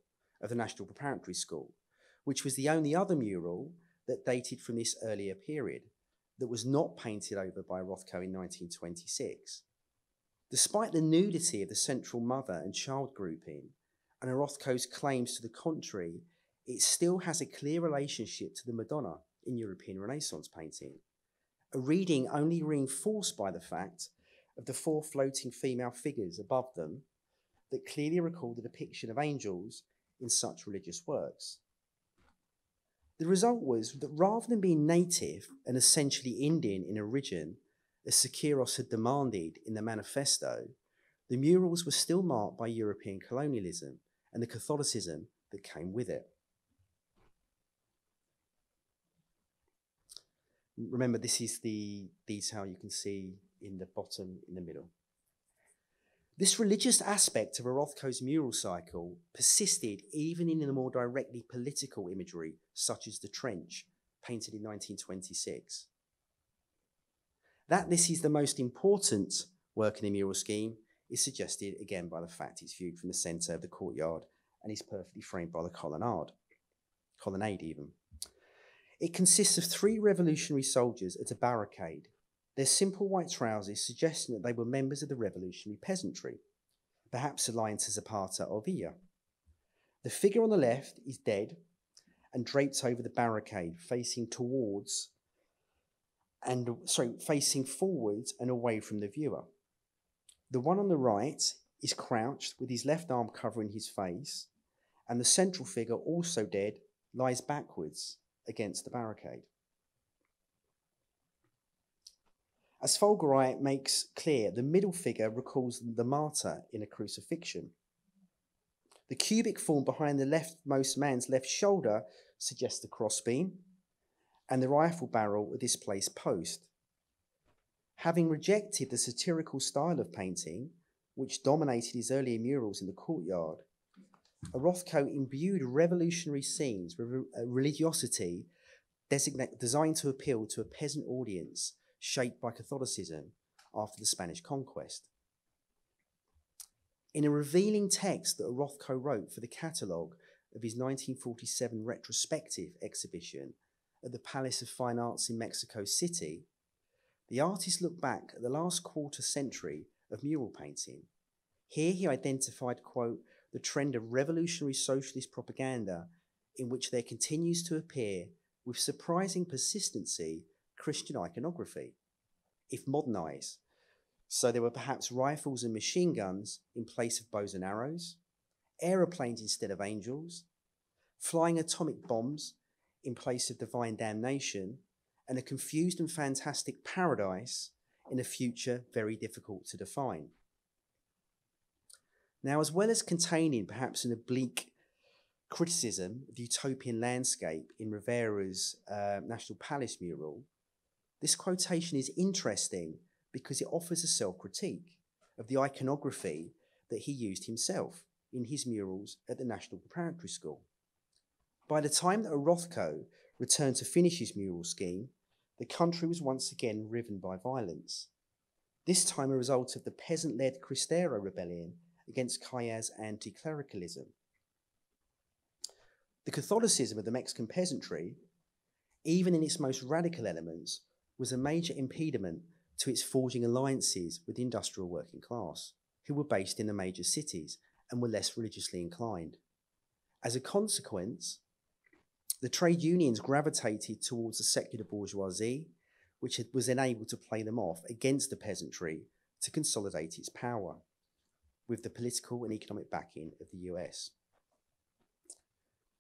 of the National Preparatory School, which was the only other mural that dated from this earlier period that was not painted over by Orozco in 1926. Despite the nudity of the central mother and child grouping and Orozco's claims to the contrary, it still has a clear relationship to the Madonna in European Renaissance painting, a reading only reinforced by the fact of the four floating female figures above them that clearly recall the depiction of angels in such religious works. The result was that rather than being native and essentially Indian in origin, as Siqueiros had demanded in the manifesto, the murals were still marked by European colonialism and the Catholicism that came with it. Remember, this is the detail you can see in the bottom in the middle. This religious aspect of Orozco's mural cycle persisted even in the more directly political imagery, such as the trench, painted in 1926. That this is the most important work in the mural scheme is suggested again by the fact it's viewed from the centre of the courtyard and is perfectly framed by the colonnade even. It consists of 3 revolutionary soldiers at a barricade, their simple white trousers suggesting that they were members of the revolutionary peasantry, perhaps aligned to Zapata or Villa. The figure on the left is dead and draped over the barricade, facing forwards and away from the viewer. The one on the right is crouched with his left arm covering his face, and the central figure, also dead, lies backwards against the barricade. As Folgerite makes clear, the middle figure recalls the martyr in a crucifixion. The cubic form behind the leftmost man's left shoulder suggests the crossbeam, and the rifle barrel a displaced post. Having rejected the satirical style of painting, which dominated his earlier murals in the courtyard, Orozco imbued revolutionary scenes with a religiosity designed to appeal to a peasant audience shaped by Catholicism after the Spanish conquest. In a revealing text that Orozco wrote for the catalogue of his 1947 retrospective exhibition at the Palace of Fine Arts in Mexico City, the artist looked back at the last quarter century of mural painting. Here he identified, quote, the trend of revolutionary socialist propaganda in which there continues to appear, with surprising persistency, Christian iconography, if modernized. So there were perhaps rifles and machine guns in place of bows and arrows, aeroplanes instead of angels, flying atomic bombs in place of divine damnation, and a confused and fantastic paradise in a future very difficult to define. Now, as well as containing perhaps an oblique criticism of the utopian landscape in Rivera's National Palace mural, this quotation is interesting because it offers a self-critique of the iconography that he used himself in his murals at the National Preparatory School. By the time that Orozco returned to finish his mural scheme, the country was once again riven by violence, this time a result of the peasant-led Cristero rebellion against Calles' anti-clericalism. The Catholicism of the Mexican peasantry, even in its most radical elements, was a major impediment to its forging alliances with the industrial working class, who were based in the major cities and were less religiously inclined. As a consequence, the trade unions gravitated towards the secular bourgeoisie, which was then able to play them off against the peasantry to consolidate its power, with the political and economic backing of the US.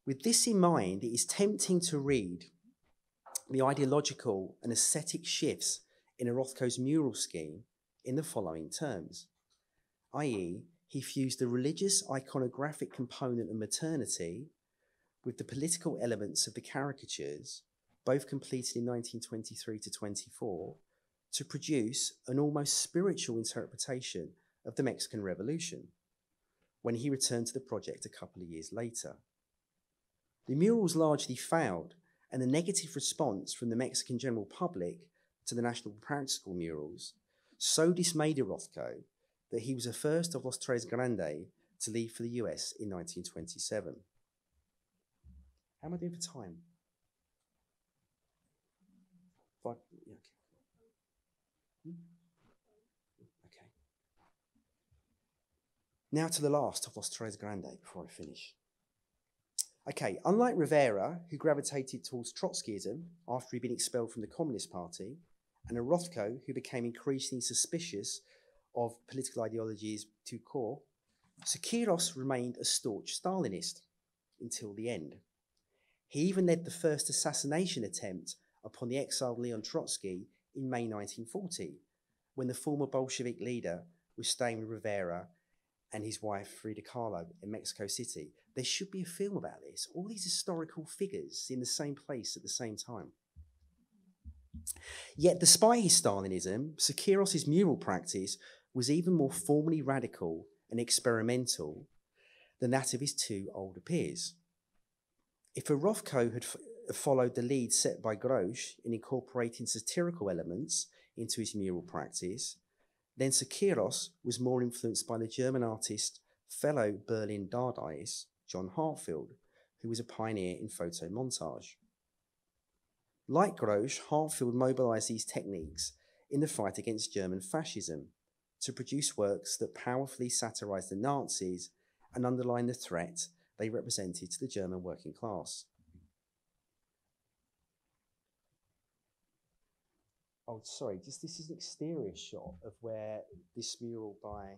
With this in mind, it is tempting to read the ideological and aesthetic shifts in Orozco's mural scheme in the following terms, i.e., he fused the religious iconographic component of maternity with the political elements of the caricatures, both completed in 1923 to 24, to produce an almost spiritual interpretation of the Mexican Revolution, when he returned to the project a couple of years later. The murals largely failed, and the negative response from the Mexican general public to the National Preparatory School murals so dismayed Orozco that he was the first of Los Tres Grandes to leave for the US in 1927. How am I doing for time? 5? Yeah, okay. Okay. Now to the last of Los Tres Grandes before I finish. Okay, unlike Rivera, who gravitated towards Trotskyism after he'd been expelled from the Communist Party, and Orozco, who became increasingly suspicious of political ideologies too core, Siqueiros remained a staunch Stalinist until the end. He even led the first assassination attempt upon the exiled Leon Trotsky in May 1940, when the former Bolshevik leader was staying with Rivera and his wife Frida Kahlo in Mexico City. There should be a film about this, all these historical figures in the same place at the same time. Yet despite his Stalinism, Siqueiros' mural practice was even more formally radical and experimental than that of his two older peers. If Rothko had followed the lead set by Grosz in incorporating satirical elements into his mural practice, then Siqueiros was more influenced by the German artist, fellow Berlin Dadaist, John Hartfield, who was a pioneer in photomontage. Like Grosz, Hartfield mobilised these techniques in the fight against German fascism to produce works that powerfully satirised the Nazis and underlined the threat they represented to the German working class. Oh, sorry, this is an exterior shot of where this mural by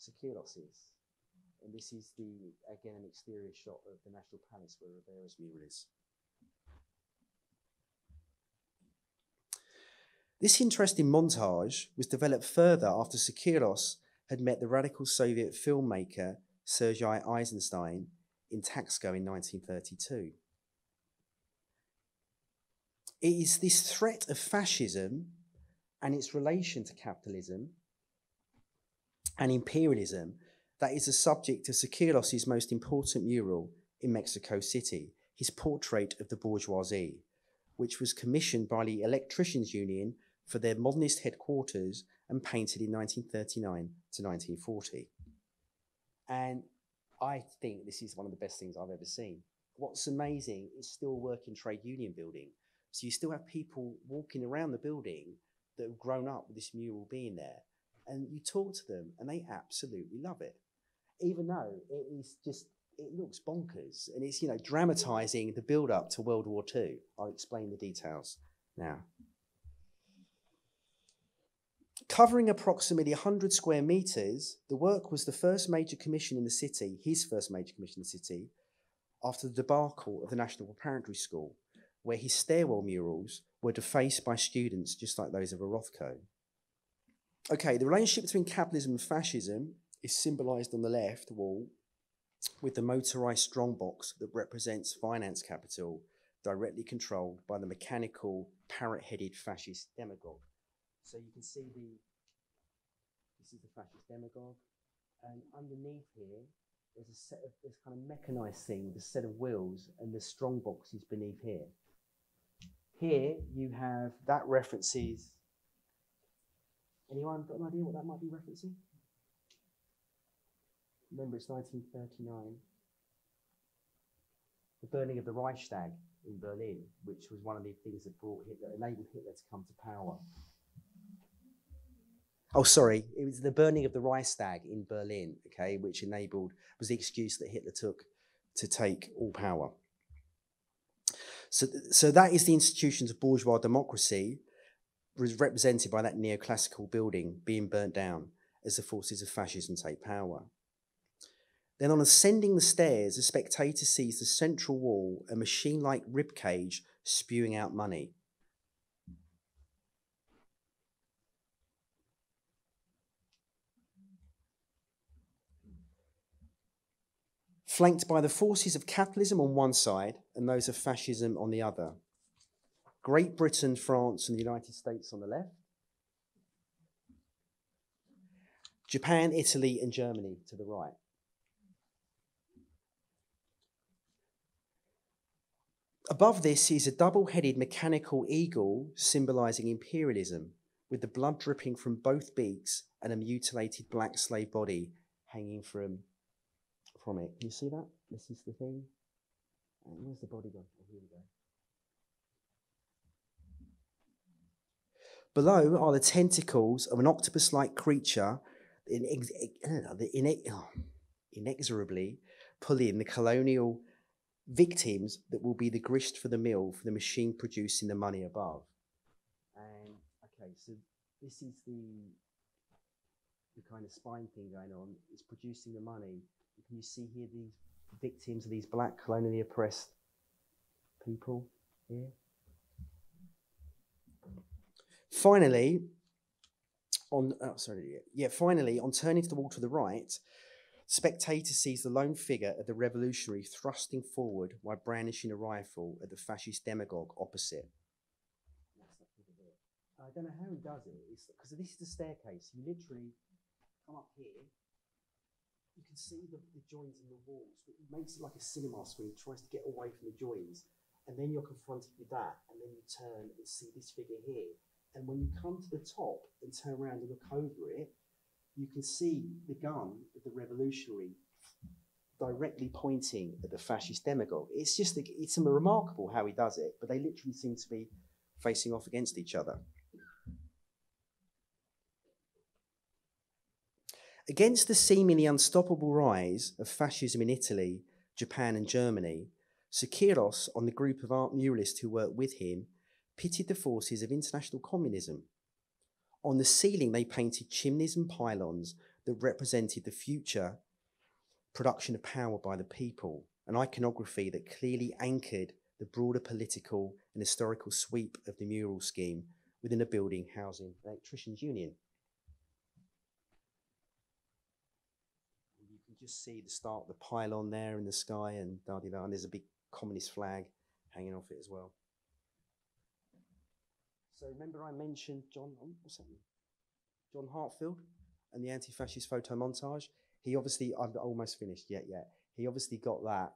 Siqueiros is. And this is again, an exterior shot of the National Palace where Rivera's mural is. This interesting montage was developed further after Siqueiros had met the radical Soviet filmmaker Sergei Eisenstein in Taxco in 1932. It is this threat of fascism and its relation to capitalism and imperialism that is the subject of Siqueiros' most important mural in Mexico City, his portrait of the bourgeoisie, which was commissioned by the Electricians' Union for their modernist headquarters and painted in 1939 to 1940. And I think this is one of the best things I've ever seen. What's amazing is still a working trade union building. So you still have people walking around the building that have grown up with this mural being there. And you talk to them and they absolutely love it. Even though it looks bonkers and it's, dramatising the build-up to World War II. I'll explain the details now. Covering approximately 100 square metres, the work was the first major commission in the city, his first major commission in the city, after the debacle of the National Preparatory School, where his stairwell murals were defaced by students just like those of a Rothko. Okay, the relationship between capitalism and fascism is symbolised on the left wall with the motorised strongbox that represents finance capital directly controlled by the mechanical, parrot-headed fascist demagogue. So you can see this is the fascist demagogue, and underneath here, there's a set of this kind of mechanised thing, the set of wheels, and the strongbox is beneath here. Here you have that references. Anyone got an idea what that might be referencing? Remember, it's 1939. The burning of the Reichstag in Berlin, which was one of the things that enabled Hitler to come to power. Oh, sorry, it was the burning of the Reichstag in Berlin, okay, which was the excuse that Hitler took to take all power. So that is the institutions of bourgeois democracy, was represented by that neoclassical building being burnt down as the forces of fascism take power. Then on ascending the stairs, the spectator sees the central wall, a machine-like ribcage spewing out money. Flanked by the forces of capitalism on one side and those of fascism on the other. Great Britain, France, and the United States on the left. Japan, Italy, and Germany to the right. Above this is a double-headed mechanical eagle symbolising imperialism, with the blood dripping from both beaks and a mutilated black slave body hanging from it. Can you see that? This is the thing. And where's the body gone? Oh, here we go. Below are the tentacles of an octopus-like creature inexorably pulling the colonial victims that will be the grist for the mill for the machine producing the money above. And okay, so this is the kind of spine thing going on. It's producing the money. Can you see here these victims of these black colonially oppressed people here? Finally, on turning to the wall to the right, spectator sees the lone figure of the revolutionary thrusting forward while brandishing a rifle at the fascist demagogue opposite. I don't know how he does it. It's because this is the staircase. You literally come up here. You can see the joins in the walls, but he makes it like a cinema screen, tries to get away from the joins. And then you're confronted with that, and then you turn and see this figure here. And when you come to the top and turn around and look over it, you can see the gun of the revolutionary directly pointing at the fascist demagogue. It's just, it's remarkable how he does it, but they literally seem to be facing off against each other. Against the seemingly unstoppable rise of fascism in Italy, Japan and Germany, Siqueiros, on the group of art muralists who worked with him, pitted the forces of international communism. On the ceiling, they painted chimneys and pylons that represented the future production of power by the people, an iconography that clearly anchored the broader political and historical sweep of the mural scheme within a building housing an electricians' union. You can just see the start of the pylon there in the sky, and and there's a big communist flag hanging off it as well. So remember I mentioned John Hartfield and the anti-fascist photo montage? He obviously, I've almost finished yet. He obviously got that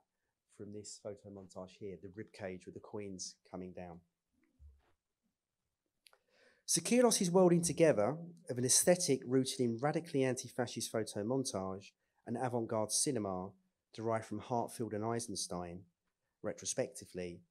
from this photo montage here, the ribcage with the queens coming down. Siqueiros' welding together of an aesthetic rooted in radically anti-fascist photo montage and avant-garde cinema derived from Hartfield and Eisenstein, retrospectively,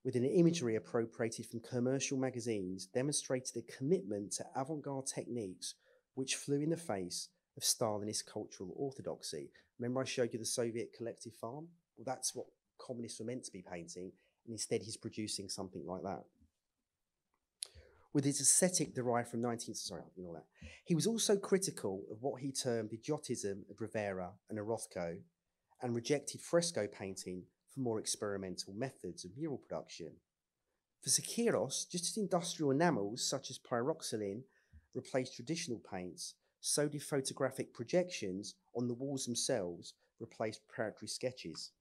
with an imagery appropriated from commercial magazines, demonstrated a commitment to avant-garde techniques which flew in the face of Stalinist cultural orthodoxy. Remember I showed you the Soviet collective farm? Well, that's what communists were meant to be painting, and instead he's producing something like that. With his aesthetic derived from ignore that. He was also critical of what he termed the idiotism of Rivera and Orozco, and rejected fresco painting for more experimental methods of mural production. For Siqueiros, just as industrial enamels such as pyroxylin replaced traditional paints, so did photographic projections on the walls themselves replace preparatory sketches.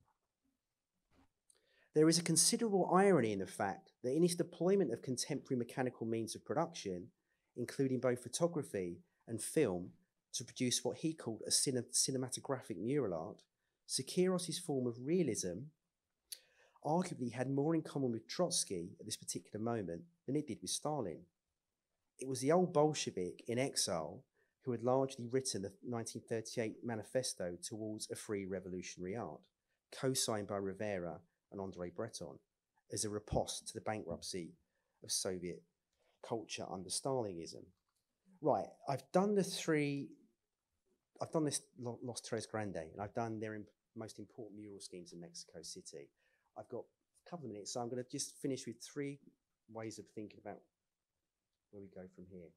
There is a considerable irony in the fact that in his deployment of contemporary mechanical means of production, including both photography and film, to produce what he called a cinematographic mural art, Siqueiros' form of realism arguably had more in common with Trotsky at this particular moment than it did with Stalin. It was the old Bolshevik in exile who had largely written the 1938 manifesto towards a free revolutionary art, co-signed by Rivera and André Breton, as a riposte to the bankruptcy of Soviet culture under Stalinism. Right, I've done this Los Tres Grandes, and I've done their most important mural schemes in Mexico City. I've got a couple of minutes, so I'm going to just finish with 3 ways of thinking about where we go from here.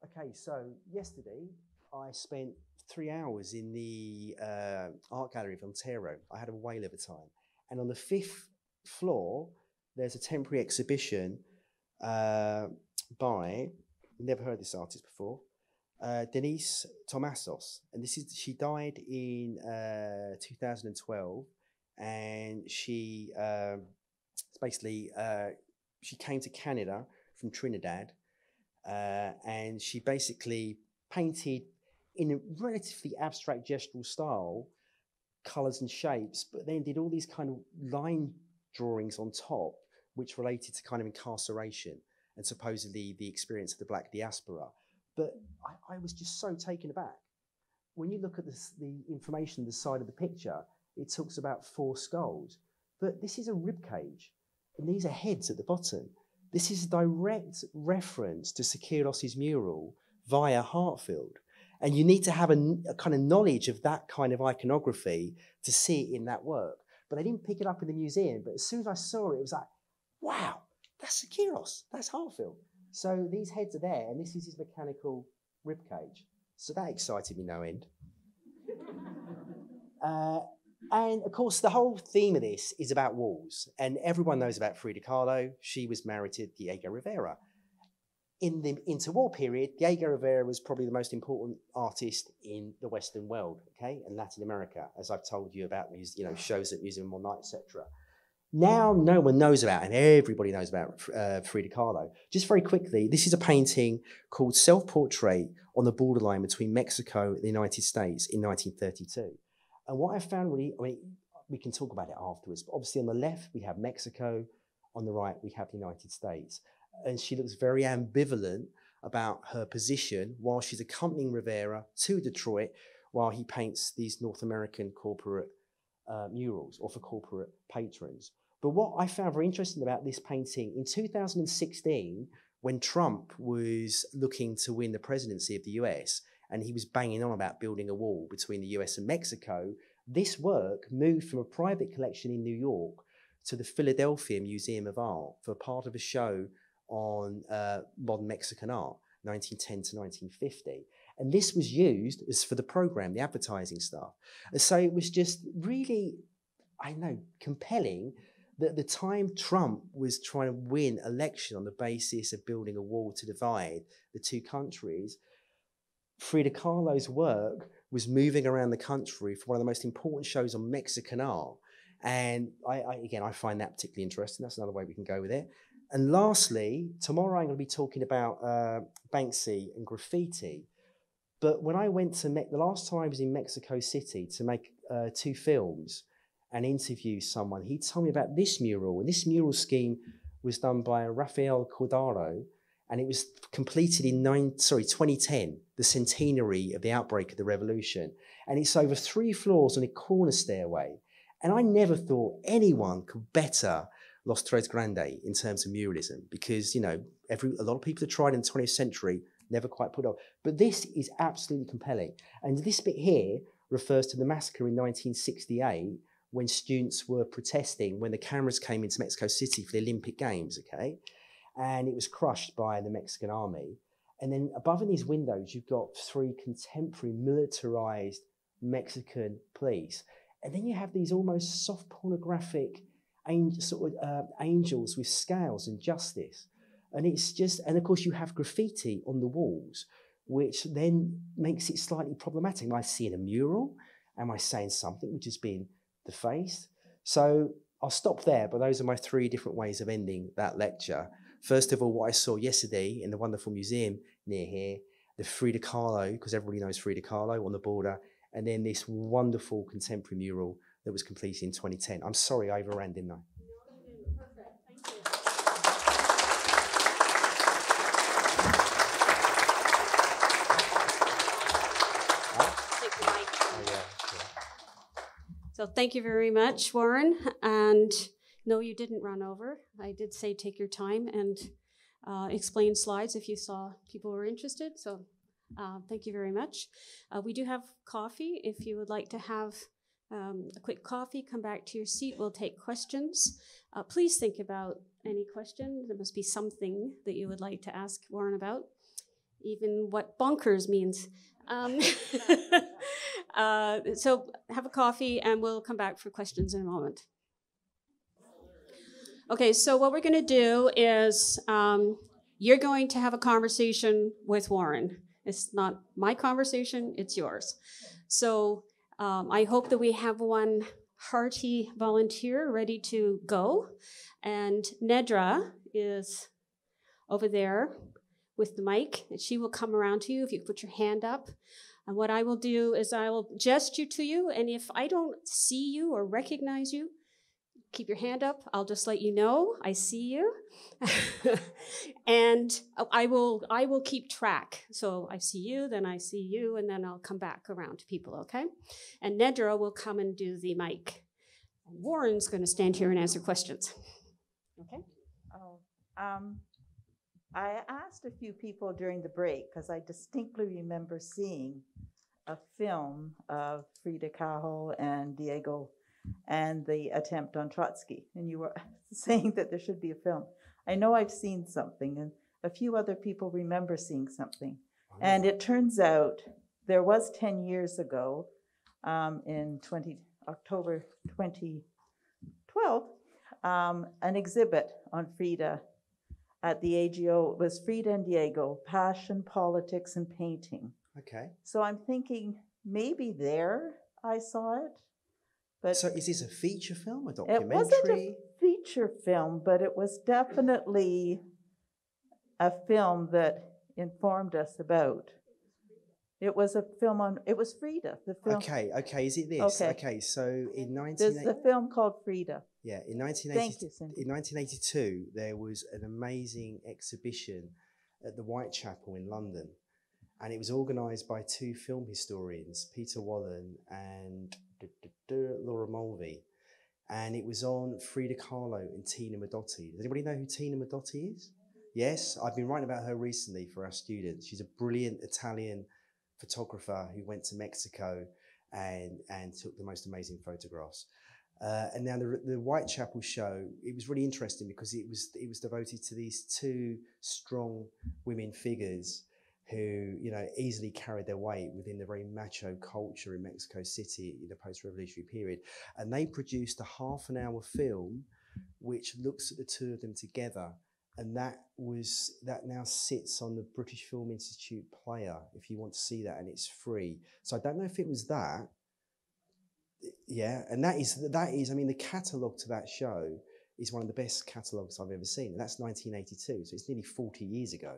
Okay, so yesterday I spent 3 hours in the art gallery of Ontario. I had a whale of a time. And on the 5th floor, there's a temporary exhibition by, never heard this artist before, Denise Tomasos. And she died in 2012. And she basically, she came to Canada from Trinidad. And she basically painted in a relatively abstract gestural style, colours and shapes, but then did all these kind of line drawings on top, which related to kind of incarceration and supposedly the experience of the Black diaspora. But I was just so taken aback. When you look at the information on the side of the picture, it talks about 4 skulls, but this is a rib cage, and these are heads at the bottom. This is a direct reference to Siqueiros' mural via Hartfield. And you need to have a kind of knowledge of that kind of iconography to see it in that work. But they didn't pick it up in the museum. But as soon as I saw it, it was like, wow, that's Siqueiros, that's Hartfield. So these heads are there, and this is his mechanical ribcage. So that excited me no end. And of course, the whole theme of this is about walls. And everyone knows about Frida Kahlo. She was married to Diego Rivera. In the interwar period, Diego Rivera was probably the most important artist in the Western world, okay, and Latin America, as I've told you about, shows at Museum of Modern Art, etc. Now no one knows about him. Everybody knows about Frida Kahlo. Just very quickly, this is a painting called Self-Portrait on the Borderline Between Mexico and the United States in 1932. And what I found really, I mean, we can talk about it afterwards, but obviously on the left we have Mexico, on the right we have the United States. And she looks very ambivalent about her position while she's accompanying Rivera to Detroit while he paints these North American corporate murals or for corporate patrons. But what I found very interesting about this painting, in 2016, when Trump was looking to win the presidency of the US and he was banging on about building a wall between the US and Mexico, this work moved from a private collection in New York to the Philadelphia Museum of Art for part of a show on modern Mexican art, 1910 to 1950. And this was used as for the program, the advertising stuff. And so it was just really, I know, compelling that at the time Trump was trying to win election on the basis of building a wall to divide the two countries, Frida Kahlo's work was moving around the country for one of the most important shows on Mexican art. And I find that particularly interesting. That's another way we can go with it. And lastly, tomorrow I'm going to be talking about Banksy and graffiti. But when I went to, the last time I was in Mexico City to make 2 films and interview someone, he told me about this mural. And this mural scheme was done by Rafael Cordaro, and it was completed in 2010, the centenary of the outbreak of the revolution. And it's over 3 floors on a corner stairway. And I never thought anyone could better Los Tres Grandes in terms of muralism, because, you know, a lot of people have tried in the 20th century, never quite put off. But this is absolutely compelling. And this bit here refers to the massacre in 1968 when students were protesting when the cameras came into Mexico City for the Olympic Games, okay? And it was crushed by the Mexican army. And then above in these windows, you've got 3 contemporary militarized Mexican police. And then you have these almost soft pornographic angels with scales and justice. And it's just, and of course you have graffiti on the walls, which then makes it slightly problematic. Am I seeing a mural? Am I saying something which has been defaced? So I'll stop there, but those are my 3 different ways of ending that lecture. First of all, what I saw yesterday in the wonderful museum near here, the Frida Kahlo, because everybody knows Frida Kahlo on the border, and then this wonderful contemporary mural that was completed in 2010. I'm sorry I overran, didn't I? No, you didn't. Perfect. Thank you. Take the mic. Oh, yeah. So thank you very much, Warren. And no, you didn't run over. I did say take your time and explain slides if you saw people were interested. So thank you very much. We do have coffee. If you would like to have a quick coffee, come back to your seat. We'll take questions. Please think about any question. There must be something that you would like to ask Warren about, even what bonkers means. So have a coffee and we'll come back for questions in a moment. Okay, so what we're going to do is you're going to have a conversation with Warren. It's not my conversation, it's yours. So I hope that we have one hearty volunteer ready to go. And Nedra is over there with the mic, and she will come around to you if you put your hand up. And what I will do is I will gesture to you, and if I don't see you or recognize you, keep your hand up. I'll just let you know I see you. And I will keep track. So I see you, then I see you, and then I'll come back around to people, okay? And Nedra will come and do the mic. Warren's going to stand here and answer questions. Okay? I asked a few people during the break, because I distinctly remember seeing a film of Frida Kahlo and Diego and the attempt on Trotsky. And you were saying that there should be a film. I know I've seen something, and a few other people remember seeing something. Oh. And it turns out there was 10 years ago, in October 2012, an exhibit on Frida at the AGO. It was Frida and Diego, Passion, Politics, and Painting. Okay. So I'm thinking maybe there I saw it. But so is this a feature film, a documentary? It wasn't a feature film, but it was definitely a film that informed us about. It was a film on, it was Frida, the film. Okay, is it this? Okay. Okay, so in There's the film called Frida. yeah, in Thank you, Cindy. 1982, there was an amazing exhibition at the Whitechapel in London, and it was organised by two film historians, Peter Wallen and Laura Mulvey, and it was on Frida Kahlo and Tina Modotti. Does anybody know who Tina Modotti is? Yes, I've been writing about her recently for our students. She's a brilliant Italian photographer who went to Mexico and took the most amazing photographs. And now the Whitechapel show, it was really interesting because it was devoted to these two strong women figures who, you know, easily carried their weight within the very macho culture in Mexico City in the post-revolutionary period. And they produced a half-an-hour film which looks at the two of them together. And that now sits on the British Film Institute player, if you want to see that, and it's free. So I don't know if it was that. Yeah, and that is, I mean, the catalogue to that show is one of the best catalogues I've ever seen. And that's 1982, so it's nearly 40 years ago.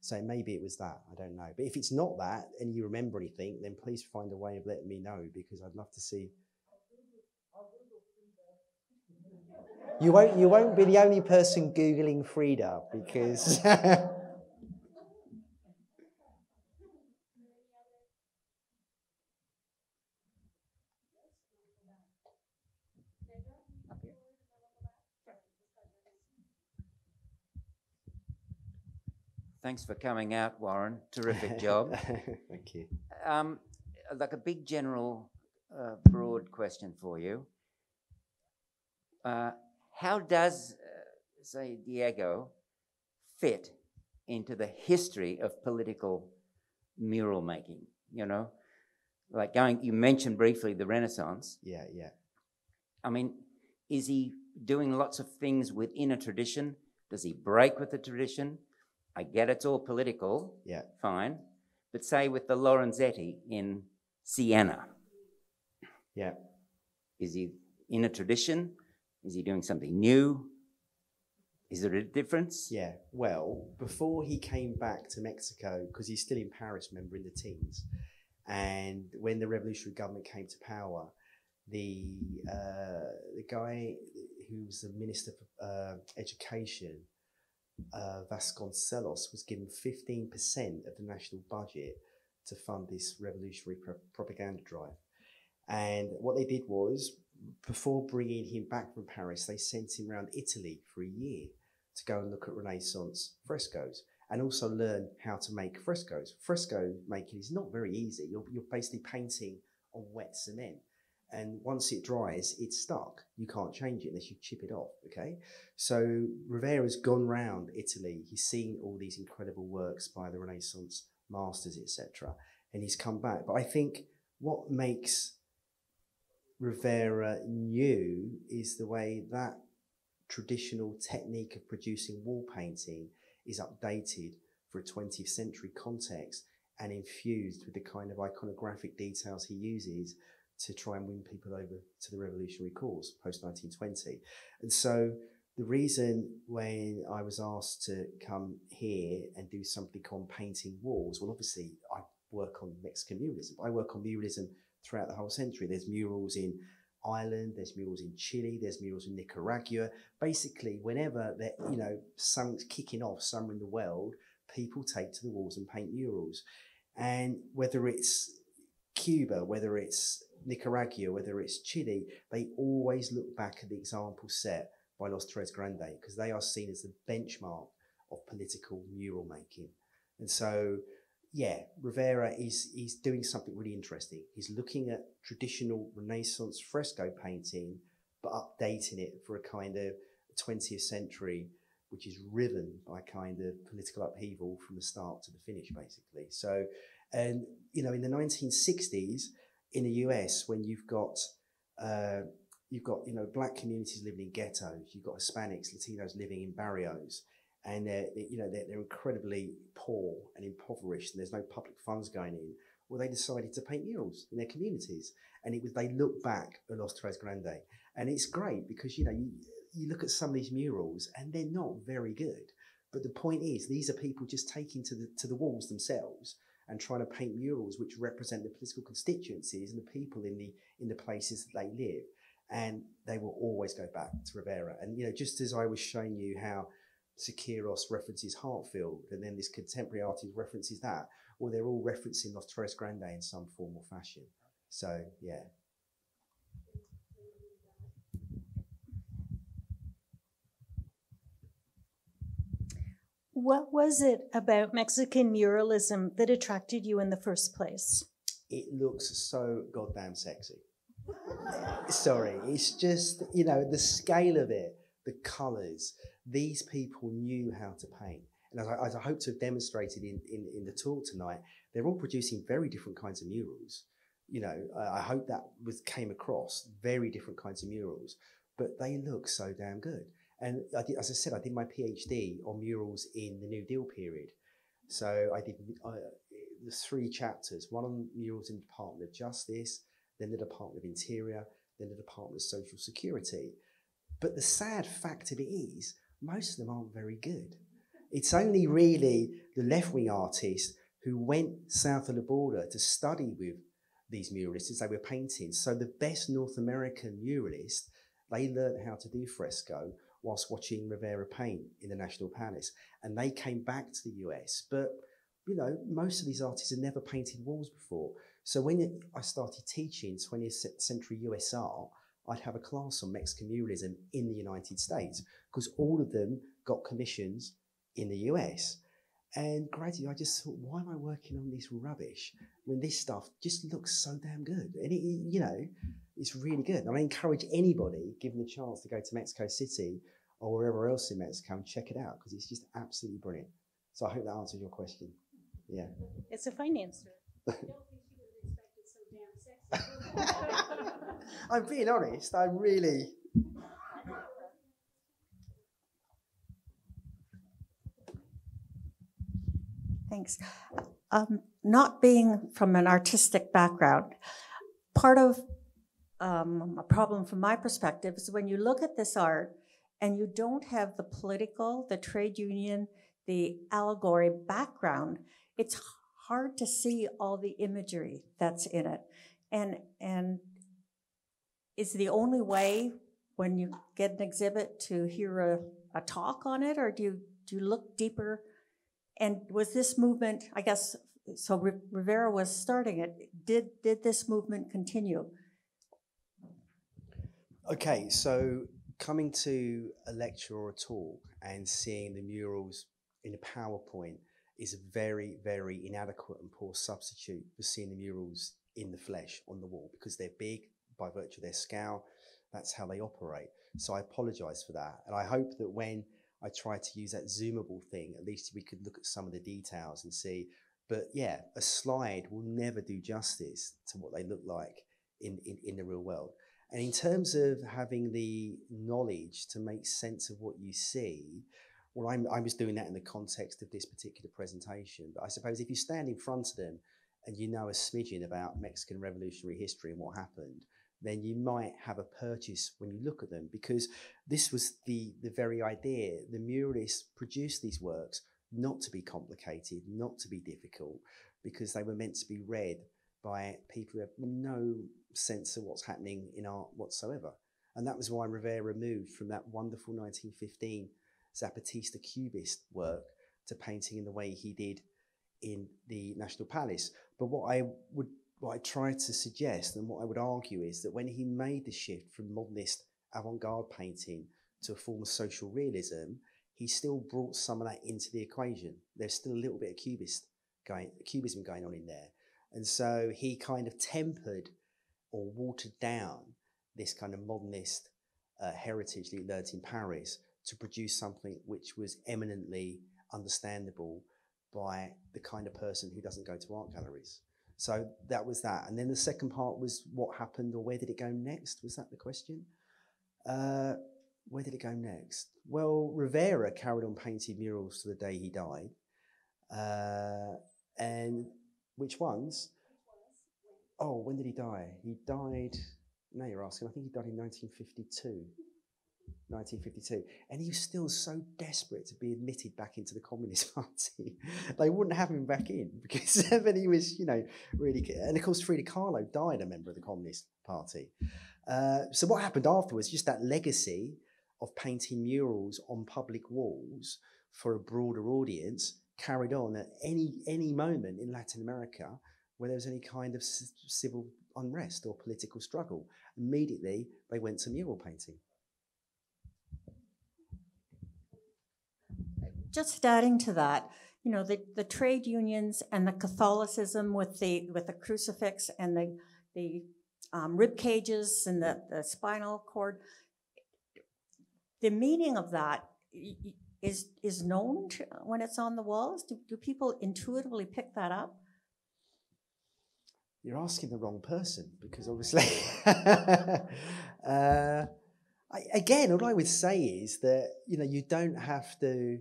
So maybe it was that, I don't know. But if it's not that, and you remember anything, then please find a way of letting me know, because I'd love to see. You won't be the only person Googling Frida, because Thanks for coming out, Warren. Terrific job. Thank you. Like a big general, broad question for you. How does, say, Diego fit into the history of political mural making? You know, like you mentioned briefly the Renaissance. Yeah. I mean, is he doing lots of things within a tradition? Does he break with the tradition? I get it's all political, yeah, fine, but say with the Lorenzetti in Siena. Yeah. Is he in a tradition? Is he doing something new? Is there a difference? Yeah, well, before he came back to Mexico, because he's still in Paris, remember, in the teens, and when the revolutionary government came to power, the guy who was the Minister for Education, Vasconcelos, was given 15% of the national budget to fund this revolutionary propaganda drive. And what they did was, before bringing him back from Paris, they sent him around Italy for a year to go and look at Renaissance frescoes and also learn how to make frescoes. Fresco making is not very easy. You're basically painting on wet cement. And once it dries, it's stuck. You can't change it unless you chip it off, okay? So Rivera's gone round Italy. He's seen all these incredible works by the Renaissance masters, etc. And he's come back. But I think what makes Rivera new is the way that traditional technique of producing wall painting is updated for a 20th century context and infused with the kind of iconographic details he uses to try and win people over to the revolutionary cause post-1920. And so the reason when I was asked to come here and do something on painting walls, well, obviously I work on Mexican muralism. I work on muralism throughout the whole century. There's murals in Ireland, there's murals in Chile, there's murals in Nicaragua. Basically, whenever something's kicking off somewhere in the world, people take to the walls and paint murals. And whether it's Cuba, whether it's Nicaragua, whether it's Chile, they always look back at the example set by Los Tres Grandes because they are seen as the benchmark of political mural making. And so, yeah, Rivera is doing something really interesting. He's looking at traditional Renaissance fresco painting, but updating it for a kind of 20th century, which is riven by kind of political upheaval from the start to the finish, basically. So, and, in the 1960s, in the US, when you've got black communities living in ghettos, you've got Hispanics, Latinos living in barrios, and they're incredibly poor and impoverished, and there's no public funds going in. Well, they decided to paint murals in their communities, and they look back at Los Tres Grandes, and it's great because you look at some of these murals and they're not very good. But the point is, these are people just taking to the walls themselves and trying to paint murals which represent the political constituencies and the people in the places that they live. And they will always go back to Rivera. And, you know, just as I was showing you how Siqueiros references Hartfield, and then this contemporary artist references that, well, they're all referencing Los Torres Grande in some form or fashion. So, yeah. What was it about Mexican muralism that attracted you in the first place? It looks so goddamn sexy. Sorry, it's just, you know, the scale of it, the colours. These people knew how to paint. And as I hope to have demonstrated in the talk tonight, they're all producing very different kinds of murals. You know, I hope that came across, very different kinds of murals, but they look so damn good. And as I said, I did my PhD on murals in the New Deal period. So I did the 3 chapters, one on murals in the Department of Justice, then the Department of Interior, then the Department of Social Security. But the sad fact of it is, most of them aren't very good. It's only really the left-wing artists who went south of the border to study with these muralists as they were painting. So the best North American muralists, they learned how to do fresco whilst watching Rivera paint in the National Palace. And they came back to the US. But, you know, most of these artists had never painted walls before. So when I started teaching 20th century US art, I'd have a class on Mexican muralism in the United States because all of them got commissions in the US. And gradually I just thought, why am I working on this rubbish when this stuff just looks so damn good? And it, you know, it's really good. And I encourage anybody, given the chance to go to Mexico City or wherever else in Mexico and check it out because it's just absolutely brilliant. So I hope that answers your question. Yeah. It's a fine answer. I'm being honest, I really... Thanks. Not being from an artistic background, part of a problem from my perspective is when you look at this art and you don't have the political, the trade union, the allegory background, it's hard to see all the imagery that's in it. And is the only way when you get an exhibit to hear a talk on it, or do you look deeper? And was this movement, I guess, so Rivera was starting it, did this movement continue? Okay, so coming to a lecture or a talk and seeing the murals in a PowerPoint is a very, very inadequate and poor substitute for seeing the murals in the flesh on the wall because they're big by virtue of their scale. That's how they operate. So I apologize for that. And I hope that when I try to use that zoomable thing, at least we could look at some of the details and see. But yeah, a slide will never do justice to what they look like in the real world. And in terms of having the knowledge to make sense of what you see, well, I was doing that in the context of this particular presentation. But I suppose if you stand in front of them and you know a smidgen about Mexican revolutionary history and what happened, then you might have a purchase when you look at them, because this was the very idea. The muralists produced these works not to be complicated, not to be difficult, because they were meant to be read by people who have no sense of what's happening in art whatsoever. And that was why Rivera moved from that wonderful 1915 Zapatista Cubist work to painting in the way he did in the National Palace. But what I try to suggest and what I would argue is that when he made the shift from modernist avant-garde painting to a form of social realism, he still brought some of that into the equation. There's still a little bit of cubism going on in there. And so he kind of tempered or watered down this kind of modernist heritage that he learnt in Paris to produce something which was eminently understandable by the kind of person who doesn't go to art galleries. So that was that. And then the second part was what happened or where did it go next? Was that the question? Where did it go next? Well, Rivera carried on painting murals to the day he died. And which ones? Oh, when did he die? He died, now you're asking, I think he died in 1952. 1952, and he was still so desperate to be admitted back into the Communist Party. They wouldn't have him back in because then he was, really. And of course, Frida Kahlo died a member of the Communist Party. So what happened afterwards? Just that legacy of painting murals on public walls for a broader audience carried on at any moment in Latin America where there was any kind of civil unrest or political struggle. Immediately, they went to mural painting. Just adding to that, the trade unions and the Catholicism with the crucifix and the rib cages and the spinal cord. The meaning of that is known when it's on the walls. Do people intuitively pick that up? You're asking the wrong person because obviously, again, all I would say is that you don't have to.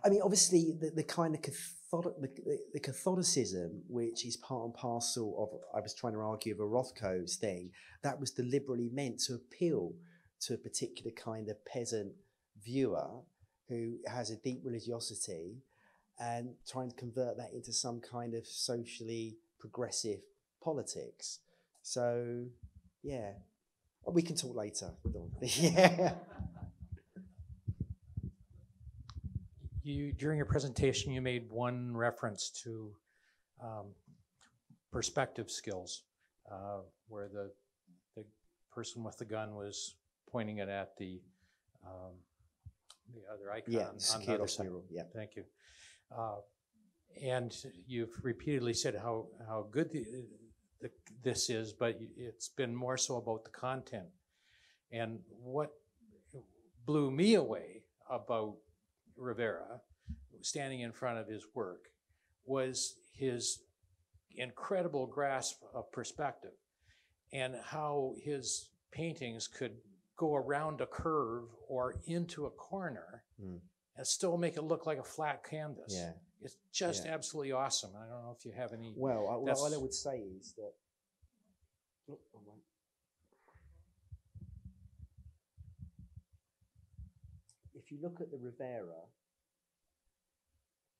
I mean, obviously, the kind of the Catholicism, which is part and parcel of, I was trying to argue, of a Rothko's thing, that was deliberately meant to appeal to a particular kind of peasant viewer who has a deep religiosity and trying to convert that into some kind of socially progressive politics. So, yeah, we can talk later. Yeah. During your presentation, you made one reference to perspective skills, where the person with the gun was pointing it at the other icon on the other side. Mural, yeah. Thank you. And you've repeatedly said how good this is, but it's been more so about the content. And what blew me away about Rivera, standing in front of his work, was his incredible grasp of perspective and how his paintings could go around a curve or into a corner and still make it look like a flat canvas. Yeah. It's just absolutely awesome. I don't know if you have any... Well, what I would say is that... If you look at the Rivera,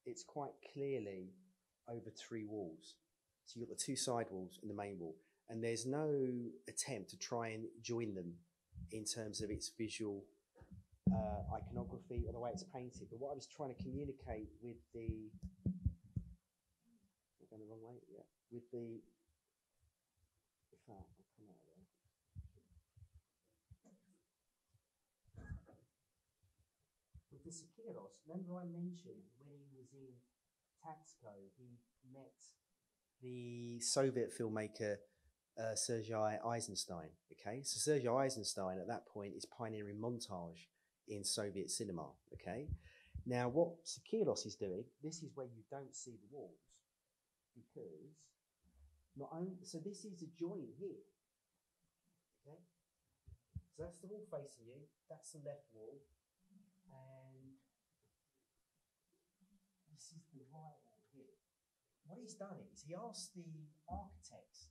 it's quite clearly over 3 walls. So you've got the 2 side walls and the main wall, and there's no attempt to try and join them in terms of its visual iconography or the way it's painted. But what I was trying to communicate with the... I'm going the wrong way? Yeah. With the... I'll come out there. With the Siqueiros, remember I mentioned when he was in Taxco, he met the Soviet filmmaker Sergei Eisenstein. Okay, so Sergei Eisenstein at that point is pioneering montage in Soviet cinema. Okay, now what Siqueiros is doing, this is where you don't see the walls because not only, so this is a joint here. Okay, so that's the wall facing you, that's the left wall. And this is the right wall here. What he's done is he asked the architects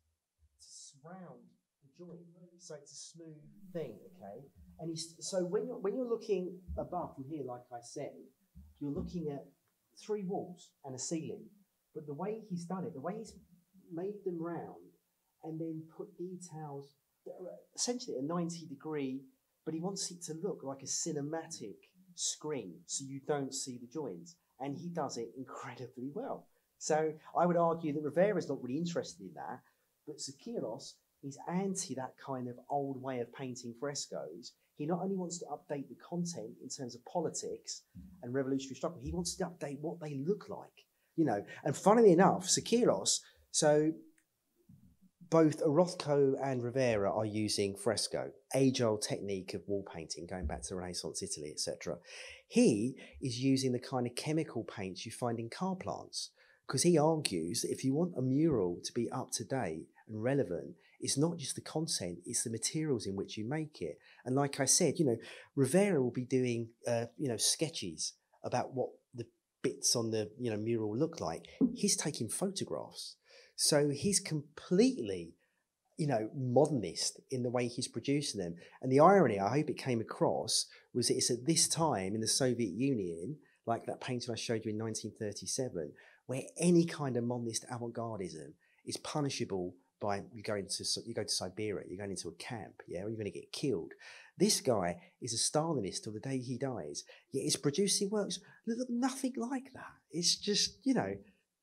to surround the joint so it's a smooth thing, okay? And so when you're looking above from here, like I said, you're looking at 3 walls and a ceiling. But the way he's done it, the way he's made them round and then put details that are essentially a 90-degree, but he wants it to look like a cinematic screen so you don't see the joins, and he does it incredibly well. So I would argue that Rivera's not really interested in that, but Siqueiros is anti that kind of old way of painting frescoes. He not only wants to update the content in terms of politics and revolutionary struggle, he wants to update what they look like, And funnily enough, Siqueiros, so both Rothko and Rivera are using fresco, age-old technique of wall painting, going back to Renaissance Italy, etc. He is using the kind of chemical paints you find in car plants, because he argues that if you want a mural to be up to date and relevant, it's not just the content, it's the materials in which you make it. And like I said, Rivera will be doing, sketches about what the bits on the, mural look like. He's taking photographs. So he's completely, modernist in the way he's producing them. And the irony, I hope it came across, was that it's at this time in the Soviet Union, like that painting I showed you in 1937, where any kind of modernist avant-gardism is punishable by you go to Siberia, you're going into a camp, yeah, or you're going to get killed. This guy is a Stalinist till the day he dies, yet he's producing works that look nothing like that. It's just,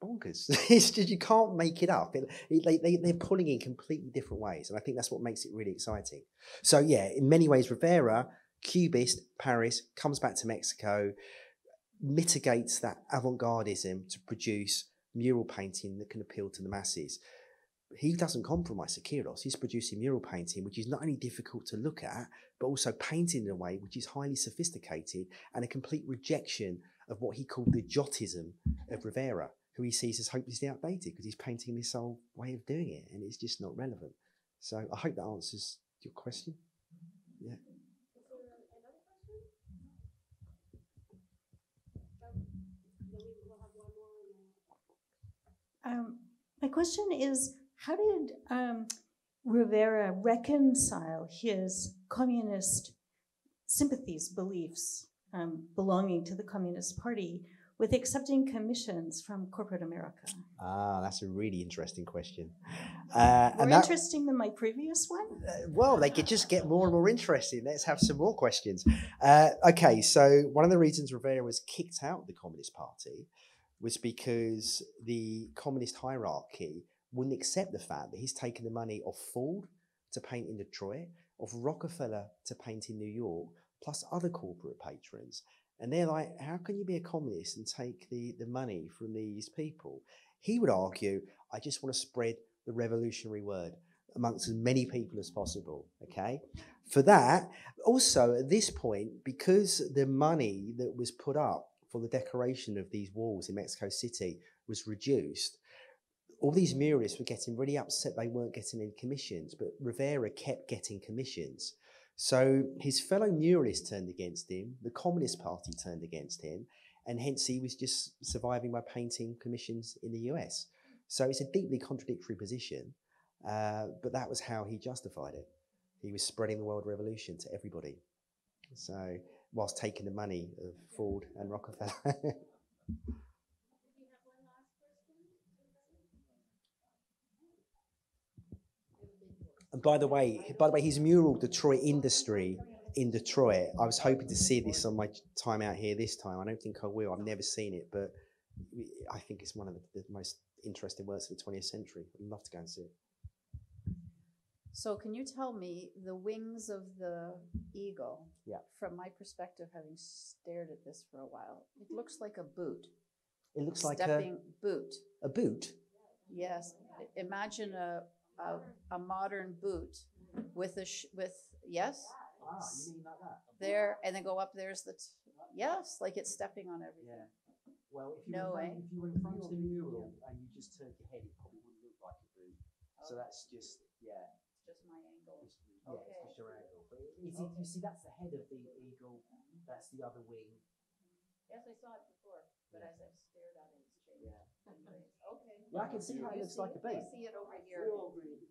bonkers. It's just, you can't make it up. They're pulling in completely different ways, and I think that's what makes it really exciting. So yeah, in many ways, Rivera, Cubist, Paris, comes back to Mexico, mitigates that avant-gardism to produce mural painting that can appeal to the masses. He doesn't compromise Siqueiros. He's producing mural painting, which is not only difficult to look at, but also painted in a way which is highly sophisticated and a complete rejection of what he called the Jotism of Rivera, who he sees as hopelessly outdated because he's painting this old way of doing it and it's just not relevant. So I hope that answers your question. Yeah. My question is, how did Rivera reconcile his communist sympathies, beliefs, belonging to the Communist Party with accepting commissions from corporate America? Ah, that's a really interesting question. More interesting than my previous one? Well, they could just get more and more interesting. Let's have some more questions. Okay, so one of the reasons Rivera was kicked out of the Communist Party was because the communist hierarchy wouldn't accept the fact that he's taken the money of Ford to paint in Detroit, of Rockefeller to paint in New York, plus other corporate patrons. And they're like, how can you be a communist and take the money from these people? He would argue, I just want to spread the revolutionary word amongst as many people as possible, okay? For that, also at this point, because the money that was put up for the decoration of these walls in Mexico City was reduced, all these muralists were getting really upset they weren't getting any commissions, but Rivera kept getting commissions. So his fellow muralists turned against him, the Communist Party turned against him, and hence he was just surviving by painting commissions in the US. So it's a deeply contradictory position, but that was how he justified it. He was spreading the world revolution to everybody. So whilst taking the money of Ford and Rockefeller. And by the way, his mural, Detroit Industry in Detroit, I was hoping to see this on my time out here this time. I don't think I will. I've never seen it, but I think it's one of the most interesting works of the 20th century. I'd love to go and see it. So can you tell me the wings of the eagle, from my perspective, having stared at this for a while, it looks like a boot. It looks like stepping boot. A boot? Yes. Imagine a modern boot with yes? Ah, you mean like that? There, and then go up, there's yes, like it's stepping on everything. Yeah. Well, if you were in front of the mural and you just turned your head, it probably wouldn't look like a boot. Okay. So that's just, Just my angle. It's just your angle. But you see, that's the head of the eagle. That's the other wing. Yes, I saw it before, but as I've stared at it, it's changed. Yeah. Okay. Yeah, I can see how it looks like a boot. They see it over here.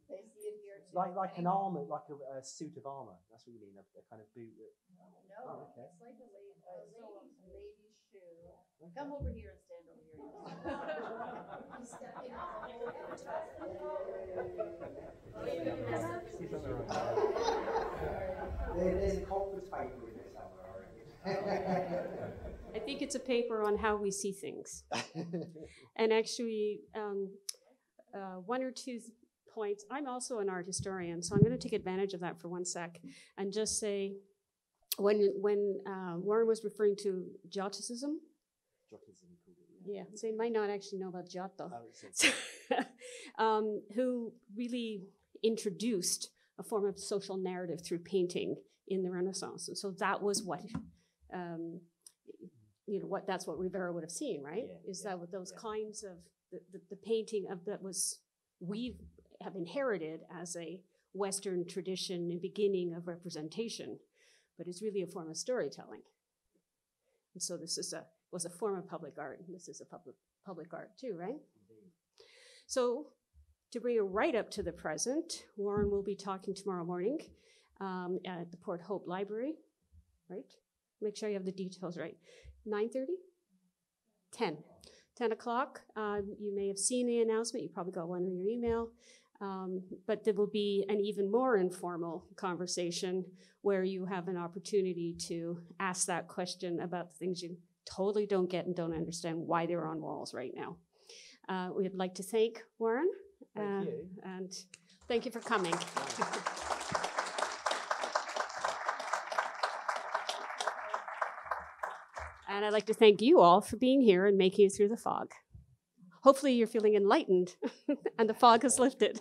They see it here too. Like an armor, like a suit of armor. That's what you mean, a kind of boot. No, okay. It's like a lady's shoe. Okay. Come over here and stand over here. He's stepping on There's a conference paper in there somewhere, I reckon. I think it's a paper on how we see things. And actually, one or two points. I'm also an art historian, so I'm going to take advantage of that for one sec and just say, when Warren was referring to Jotism, so you might not actually know about Giotto, who really introduced a form of social narrative through painting in the Renaissance, and so that was what. That's what Rivera would have seen, right? That those kinds of the painting of that was we have inherited as a Western tradition and beginning of representation, but it's really a form of storytelling. And so this was a form of public art, and this is a public art too, right? So To bring it right up to the present, Warren will be talking tomorrow morning at the Port Hope Library, right? Make sure you have the details right. 9:30? 10 o'clock. You may have seen the announcement. You probably got one in your email. But there will be an even more informal conversation where you have an opportunity to ask that question about the things you totally don't get and don't understand why they're on walls right now. We'd like to thank Warren. Thank you. And thank you for coming. And I'd like to thank you all for being here and making it through the fog. Hopefully you're feeling enlightened and the fog has lifted.